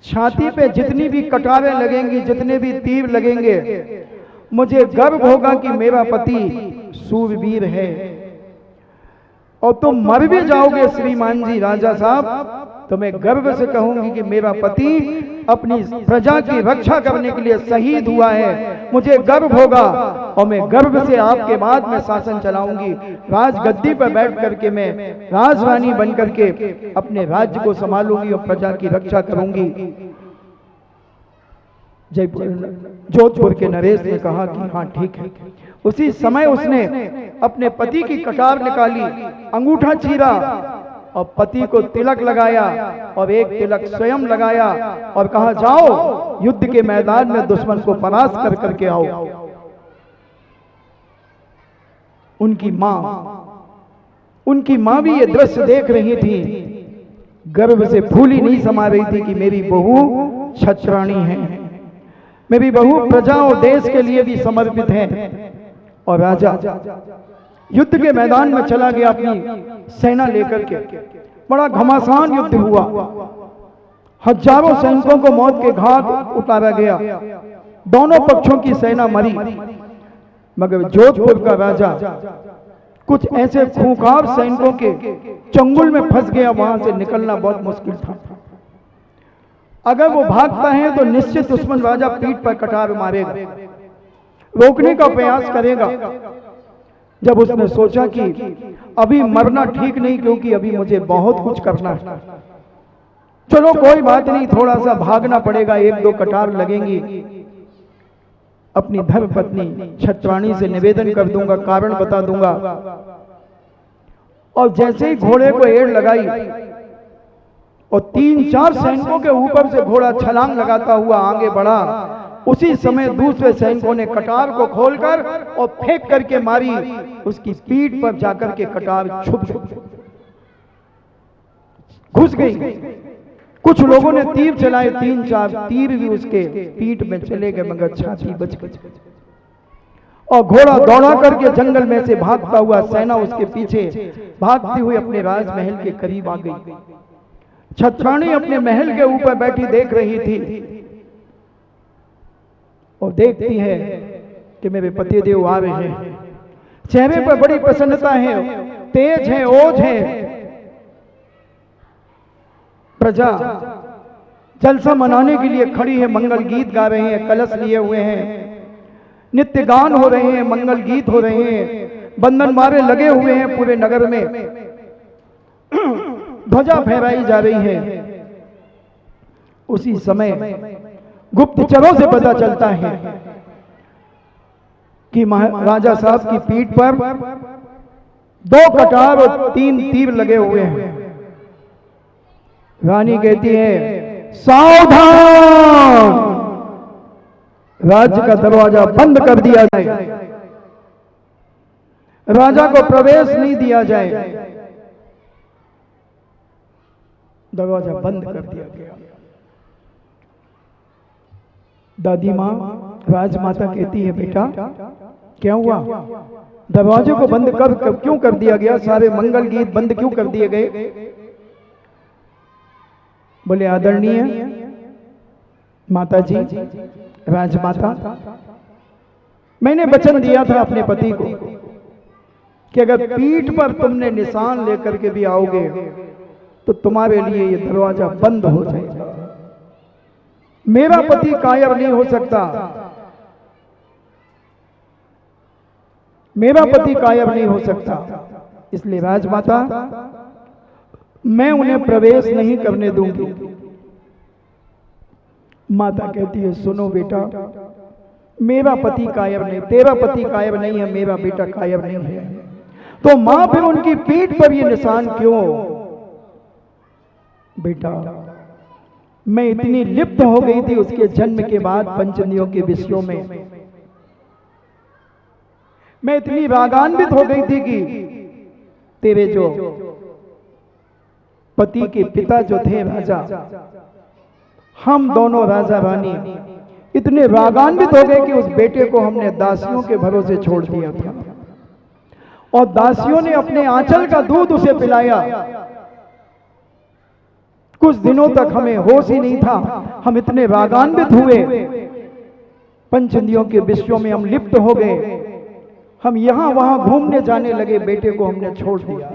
छाती पे जितनी भी कटारें लगेंगी, जितने भी तीर लगेंगे, मुझे गर्व होगा कि मेरा पति सूरवीर है। और तुम मर भी जाओगे श्रीमान जी राजा साहब, तो मैं गर्व से कहूंगी कि मेरा पति अपनी प्रजा की रक्षा करने के लिए शहीद हुआ है। मुझे गर्व होगा और मैं गर्व से आपके बाद में शासन चलाऊंगी। राजगद्दी पर बैठ करके मैं राजरानी बन करके अपने राज्य को संभालूंगी और प्रजा की रक्षा करूंगी। जोधपुर के नरेश ने कहा कि हाँ ठीक है। उसी समय उसने अपने पति की कटार निकाली, अंगूठा चीरा और पति को तिलक लगाया और एक तिलक स्वयं लगाया और कहा जाओ युद्ध के मैदान में दुश्मन को परास्त कर करके आओ। उनकी मां भी ये दृश्य देख रही थी, गर्व से फूली नहीं समा रही थी कि मेरी बहू क्षत्राणी है, मेरी बहू प्रजा और देश के लिए भी समर्पित है। और राजा युद्ध के मैदान में चला गया अपनी सेना लेकर के। बड़ा घमासान युद्ध हुआ, हजारों सैनिकों को मौत के घाट उतारा गया, दोनों पक्षों की सेना मरी, मगर जोधपुर का राजा कुछ ऐसे खूंखार सैनिकों के चंगुल में फंस गया, वहां से निकलना बहुत मुश्किल था। अगर वो भागता है तो निश्चित दुश्मन राजा पीठ पर कटार मारेगा, रोकने का प्रयास करेगा। जब उसने सोचा कि अभी मरना ठीक नहीं, क्योंकि अभी मुझे बहुत कुछ करना है, चलो कोई बात नहीं, थोड़ा सा भागना पड़ेगा, एक दो कटार लगेंगी, अपनी धर्म पत्नी क्षत्राणी से निवेदन कर दूंगा, कारण बता दूंगा। और जैसे ही घोड़े को एड़ लगाई और 3-4 सैनिकों के ऊपर से घोड़ा छलांग लगाता हुआ आगे बढ़ा, उसी समय दूसरे सैनिकों ने कटार को खोलकर और फेंक करके मारी, उसकी पीठ पर जाकर के कटार छुप घुस गई। कुछ लोगों ने तीर चलाए, 3-4 तीर भी उसके पीठ में चले गए, मगर छाती बच गई। और घोड़ा दौड़ा करके जंगल में से भागता हुआ, सेना उसके पीछे भागती हुई अपने राजमहल के करीब आ गई। क्षत्राणी अपने महल के ऊपर बैठी देख रही थी और देखती है कि मेरे पतिदेव आ रहे हैं, चेहरे पर बड़ी प्रसन्नता है, तेज है, ओज है। प्रजा जलसा मनाने के लिए खड़ी है, मंगल गीत गा रहे हैं, कलश लिए हुए हैं, नित्य गान हो रहे हैं, मंगल गीत हो रहे हैं, बंधन मारे लगे हुए हैं पूरे नगर में, ध्वजा फहराई जा रही है। उसी समय गुप्तचरों से पता चलता है कि राजा साहब की पीठ पर 2 कटार और 3 तीर लगे हुए हैं। रानी कहती है सावधान, राज्य का दरवाजा बंद कर दिया जाए, राजा को प्रवेश नहीं दिया जाए। दरवाजा बंद कर दिया गया। दादी माँ राजमाता कहती है बेटा क्या हुआ, दरवाजे को बंद क्यों कर दिया गया, सारे मंगल गीत बंद क्यों कर दिए गए? बोले आदरणीय माता जी, राजमाता, मैंने वचन दिया था अपने पति को कि अगर पीठ पर तुमने निशान लेकर के भी आओगे तो तुम्हारे लिए ये दरवाजा बंद हो जाएगा। मेरा पति कायर नहीं हो सकता। मेरा पति कायब नहीं हो सकता, इसलिए राजमाता मैं उन्हें प्रवेश नहीं करने दूंगी। माता कहती है सुनो बेटा, मेरा पति कायब नहीं, तेरा पति कायब नहीं है, मेरा बेटा कायब नहीं है। तो मां फिर उनकी पीठ पर ये निशान क्यों? बेटा मैं इतनी लिप्त हो गई थी उसके जन्म के बाद पंचनियों के विषयों में, मैं इतनी रागान्वित हो गई थी कि तेरे जो पति के पिता जो थे राजा, हम दोनों राजा रानी इतने रागान्वित हो गए कि उस बेटे को हमने दासियों के भरोसे छोड़ दिया था और दासियों ने अपने आंचल का दूध उसे पिलाया। कुछ दिनों तक हमें होश ही नहीं था, हम इतने रागान्वित हुए, पंचनियों के विषयों में हम लिप्त हो गए, हम यहां वहां घूमने जाने लगे, बेटे को हमने छोड़ दिया।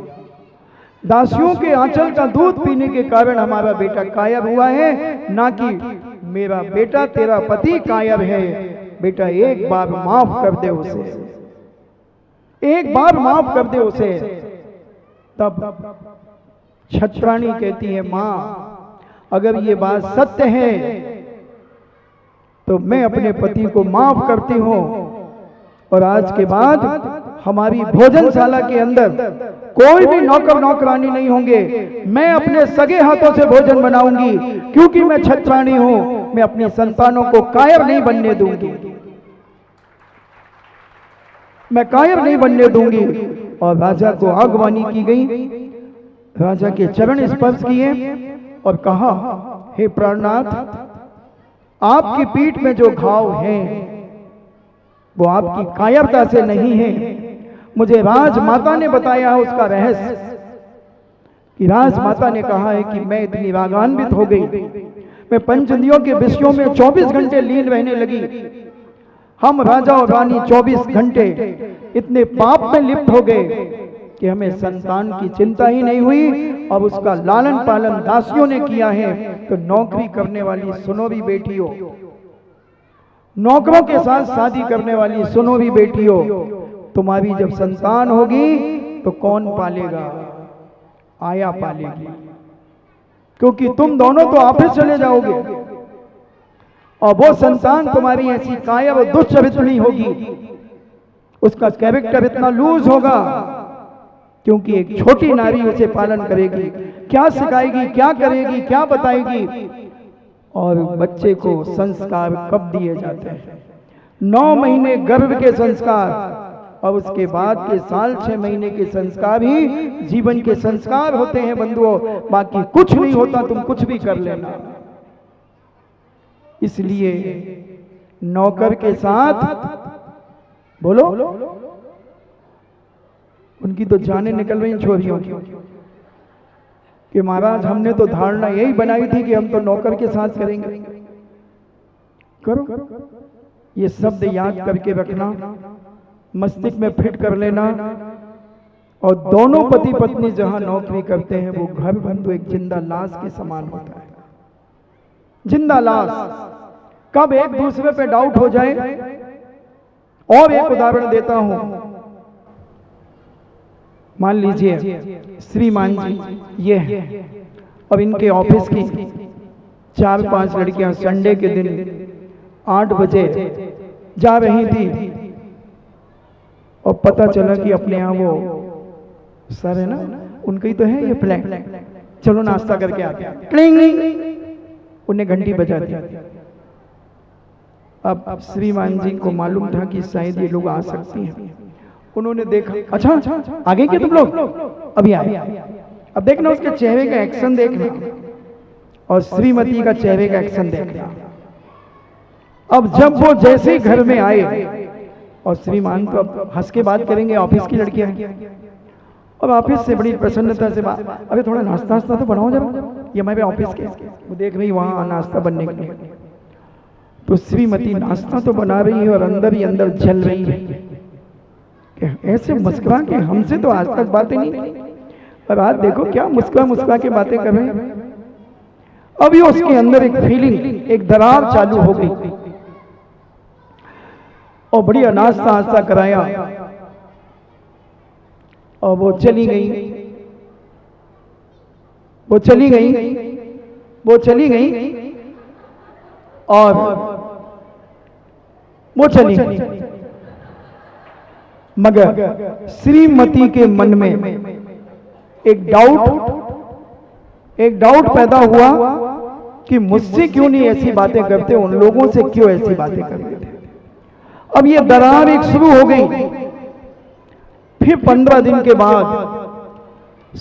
दासियों के आंचल का दूध पीने के कारण हमारा बेटा कायब हुआ है, ना कि मेरा बेटा तेरा पति कायब है। बेटा एक बार माफ कर दे उसे, एक बार माफ कर दे उसे। तब छत्राणी कहती है मां अगर ये बात सत्य है तो मैं अपने पति को माफ करती हूं और आज के बाद हमारी भोजनशाला के अंदर कोई भी नौकर नौकरानी नहीं होंगे, मैं अपने सगे हाथों से भोजन बनाऊंगी, क्योंकि मैं छत्राणी हूं, मैं अपनी संतानों को कायर नहीं बनने दूंगी, मैं कायर नहीं बनने दूंगी। और राजा को आगवानी की गई, राजा के चरण स्पर्श किए और कहा हे प्राणनाथ, आपकी पीठ में जो घाव हैं वो आपकी कायरता से नहीं है। मुझे राजमाता ने बताया उसका रहस्य कि राजमाता ने कहा है कि मैं इतनी रागान्वित हो गई, मैं पंचनियों के विषयों में 24 घंटे लीन रहने लगी। हम राजा और रानी 24 घंटे इतने पाप में लिप्त हो गए कि हमें संतान की चिंता ही नहीं हुई और उसका लालन पालन दासियों ने किया है। तो नौकरी करने वाली सुनो भी बेटियों, नौकरों के साथ शादी करने वाली सुनो भी बेटियों, तुम्हारी जब संतान होगी तो कौन पालेगा? आया पालेगी, क्योंकि तुम दोनों तो ऑफिस चले जाओगे और वो संतान तुम्हारी ऐसी कायर और दुष्चरित्री होगी, उसका कैरेक्टर इतना लूज होगा क्योंकि एक छोटी नारी उसे पालन करेगी, क्या सिखाएगी, क्या करेगी, क्या बताएगी। और बच्चे को संस्कार कब दिए जाते हैं? 9 महीने गर्भ के संस्कार और उसके बाद के साल 6 महीने के संस्कार ही जीवन के संस्कार होते हैं बंधुओं, बाकी कुछ नहीं होता, तुम कुछ भी कर लेना। इसलिए नौकर के साथ बोलो, उनकी तो जानें निकल रही छोरियों की कि महाराज हमने तो धारणा यही बनाई थी कि हम तो नौकर के साथ करेंगे। करो, ये शब्द याद करके रखना, मस्तिष्क में फिट कर लेना। और दोनों पति पत्नी जहां नौकरी करते हैं वो घर बंधु एक जिंदा लाश के समान होता है। जिंदा लाश कब एक दूसरे पे डाउट हो जाए। और एक उदाहरण देता हूं, मान लीजिए श्रीमान जी ये है और इनके ऑफिस की 4-5 लड़कियां संडे के दिन 8 बजे जा रही थी और पता चला कि अपने यहाँ वो सर है ना, उनका ही तो है ये फ्लैट, चलो नाश्ता करके आते हैं। क्लिंग, उन्हें घंटी बजा दी। अब श्रीमान जी को मालूम था कि शायद ये लोग आ सकती हैं। उन्होंने देखा, अच्छा आ गए क्या तुम लोग? अभी आए। अब देखना उसके चेहरे का एक्शन देखना और श्रीमती का चेहरे का एक्शन देखना। अब जब वो जैसे ही घर में आए और श्रीमान तो अब हंस के बात करेंगे, ऑफिस की लड़कियां हैं और ऑफिस से बड़ी प्रसन्नता से बात, अबे थोड़ा नाश्ता तो बनाओ जरा, ये हमारे ऑफिस के। वो देख रही वहां नाश्ता बनने के लिए, तो श्रीमती नाश्ता तो बना रही है और अंदर ही अंदर जल रही है। ऐसे मुस्कुरा के हमसे तो आज तक बातें नहीं, पर आज देखो क्या मुस्कुरा के बातें कर रहे हैं। अभी उसके अंदर एक फीलिंग, एक दरार चालू हो गई और बढ़िया नाश्ता कराया और वो चली गई, वो चली गई, वो चली गई और वो चली गई। मगर श्रीमती के मन में एक डाउट पैदा हुआ कि मुझसे क्यों नहीं ऐसी बातें करते, उन लोगों से क्यों ऐसी बातें करते थे। अब ये दरार एक शुरू हो गई। फिर 15 दिन के बाद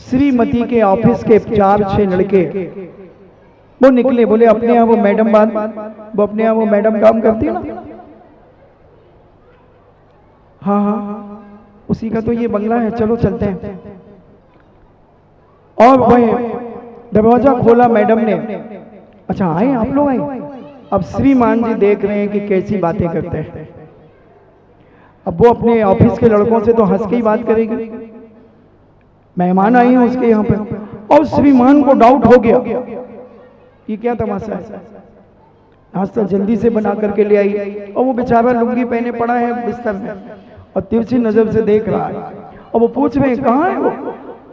श्रीमती के ऑफिस के 4-6 लड़के वो निकले, बोले अपने यहाँ वो मैडम वो अपने यहाँ वो मैडम काम करती है ना, हाँ हाँ उसी का तो ये बंगला है, चलो चलते हैं। और वही दरवाजा खोला मैडम ने, अच्छा आए आप लोग आए। अब श्रीमान जी देख रहे हैं कि कैसी बातें करते हैं। अब वो अपने ऑफिस के लड़कों से तो हंस के ही बात करेगी, मेहमान आए हैं उसके यहाँ पे। और श्रीमान को डाउट हो गया ये क्या तमाशा है, नाश्ता जल्दी से बना करके ले आई और वो बेचारा लुंगी पहने पड़ा है बिस्तर में और तिरछी नजर से देख रहा है। और वो पूछ रहे हैं कहाँ है वो।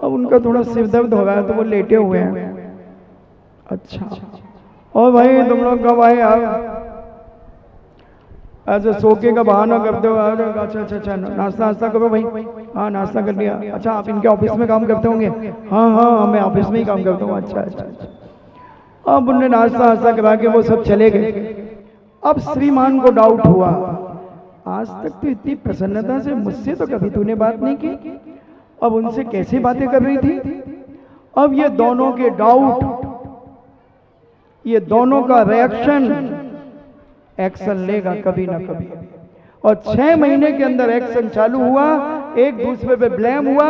अब उनका थोड़ा सिर दर्द हो रहा है तो वो लेटे हुए हैं। अच्छा और भाई तुम लोग कब आए यार, ऐसे सोके का बहाना करते हो। अच्छा नाश्ता करो भाई, हाँ नाश्ता कर लिया। अच्छा आप इनके ऑफिस में काम करते होंगे, हाँ मैं ऑफिस में ही काम करता हूँ। अच्छा अब उनने नाश्ता करा के वो सब चले गए। अब श्रीमान को डाउट हुआ, आज तक तो इतनी प्रसन्नता से मुझसे तो कभी तूने बात नहीं की, अब उनसे कैसे बातें कर रही थी। अब ये दोनों के डाउट, ये दोनों का रिएक्शन एक्शन लेगा कभी ना कभी। और 6 महीने के अंदर एक्शन चालू हुआ, एक दूसरे पे ब्लेम हुआ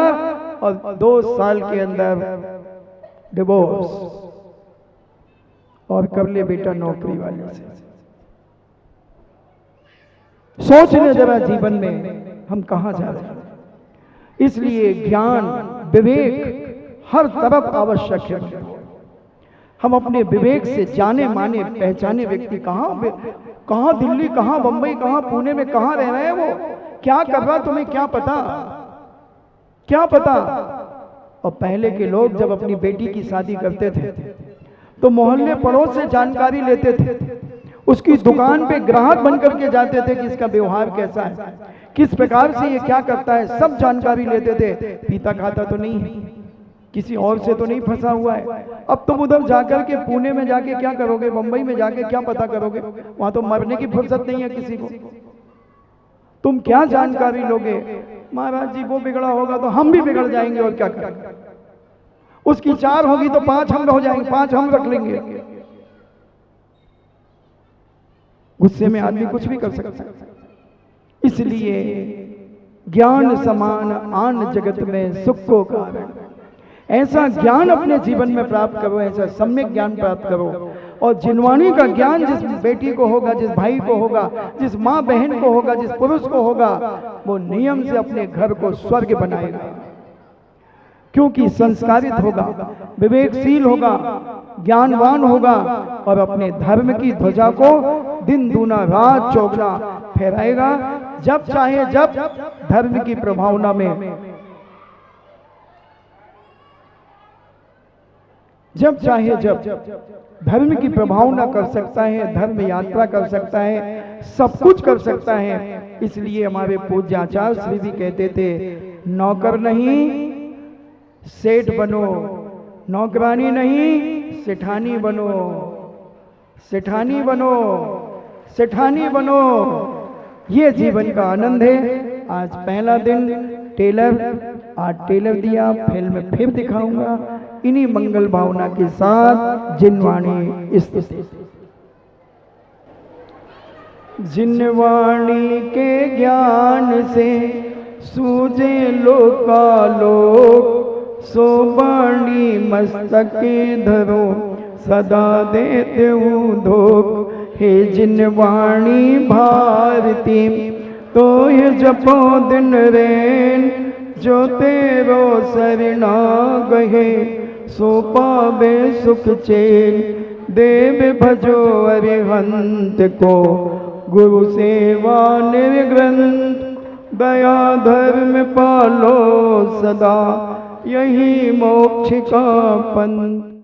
और 2 साल के अंदर डिवोर्स। और कर ले बेटा नौकरी वाले से। सोच ले जरा जीवन में हम कहां जा रहे हैं। इसलिए ज्ञान विवेक हर तरफ आवश्यक है। हम अपने विवेक से जाने माने पहचाने व्यक्ति कहां दिल्ली, कहां बंबई, कहां पुणे में कहां रह रहे हैं, वो क्या कर रहा तुम्हें क्या पता, क्या पता। और पहले के लोग जब अपनी बेटी की शादी करते थे तो मोहल्ले पड़ोस से जानकारी लेते थे, उसकी दुकान पे ग्राहक बनकर के जाते थे कि इसका व्यवहार कैसा है, किस प्रकार से ये क्या करता है, सब जानकारी लेते थे। पीता खाता तो नहीं है, किसी और से तो नहीं फंसा हुआ है। अब तुम उधर जाकर के पुणे में जाके क्या करोगे, बंबई में जाके क्या पता करोगे, वहां तो मरने की फुर्सत नहीं है किसी को। तुम क्या जानकारी लोगे। महाराज जी वो बिगड़ा होगा तो हम भी बिगड़ जाएंगे और क्या करेंगे। उसकी 4 होगी तो 5 हम हो जाएंगे, 5 हम रख लेंगे। गुस्से में आदमी कुछ भी कर सकता है। इसलिए ज्ञान समान आन जगत में सुख को कारण, ऐसा ज्ञान अपने जीवन में प्राप्त करो, ऐसा सम्यक ज्ञान प्राप्त करो। और जिनवाणी का ज्ञान जिस बेटी को होगा, जिस भाई को होगा, जिस माँ बहन को होगा, जिस पुरुष को होगा, वो नियम से अपने घर को स्वर्ग बनाएगा। क्योंकि संस्कारित होगा, विवेकशील होगा, ज्ञानवान होगा और अपने धर्म की ध्वजा को दिन दूना रात चौगुना फहराएगा। जब चाहे जब धर्म की प्रभावना में, जब चाहे जब धर्म की प्रभावना कर सकता है, धर्म यात्रा कर सकता है, सब कुछ कर सकता है। इसलिए हमारे पूज्य आचार्य श्री भी कहते थे, नौकर नहीं सेठ बनो, नौकरानी नहीं सेठानी बनो, सेठानी बनो, सेठानी बनो। ये जीवन का आनंद है। आज पहला दिन टेलर, आज टेलर दिया, फिल्म फिर दिखाऊंगा। इन्हीं मंगल भावना के साथ जिनवाणी स्तुति। जिनवाणी के ज्ञान से सूझे लोकालोक, सो वाणी मस्तक धरो सदा देते हूँ धोख। हे जिनवाणी भारती तो ये जपो दिन रैन, जो तेरो सरना गहे सो पावे सुख चैन। देव भजो अरिहंत को गुरु सेवा निर्ग्रंथ, दया धर्म पालो सदा, यही मोक्ष का पंथ।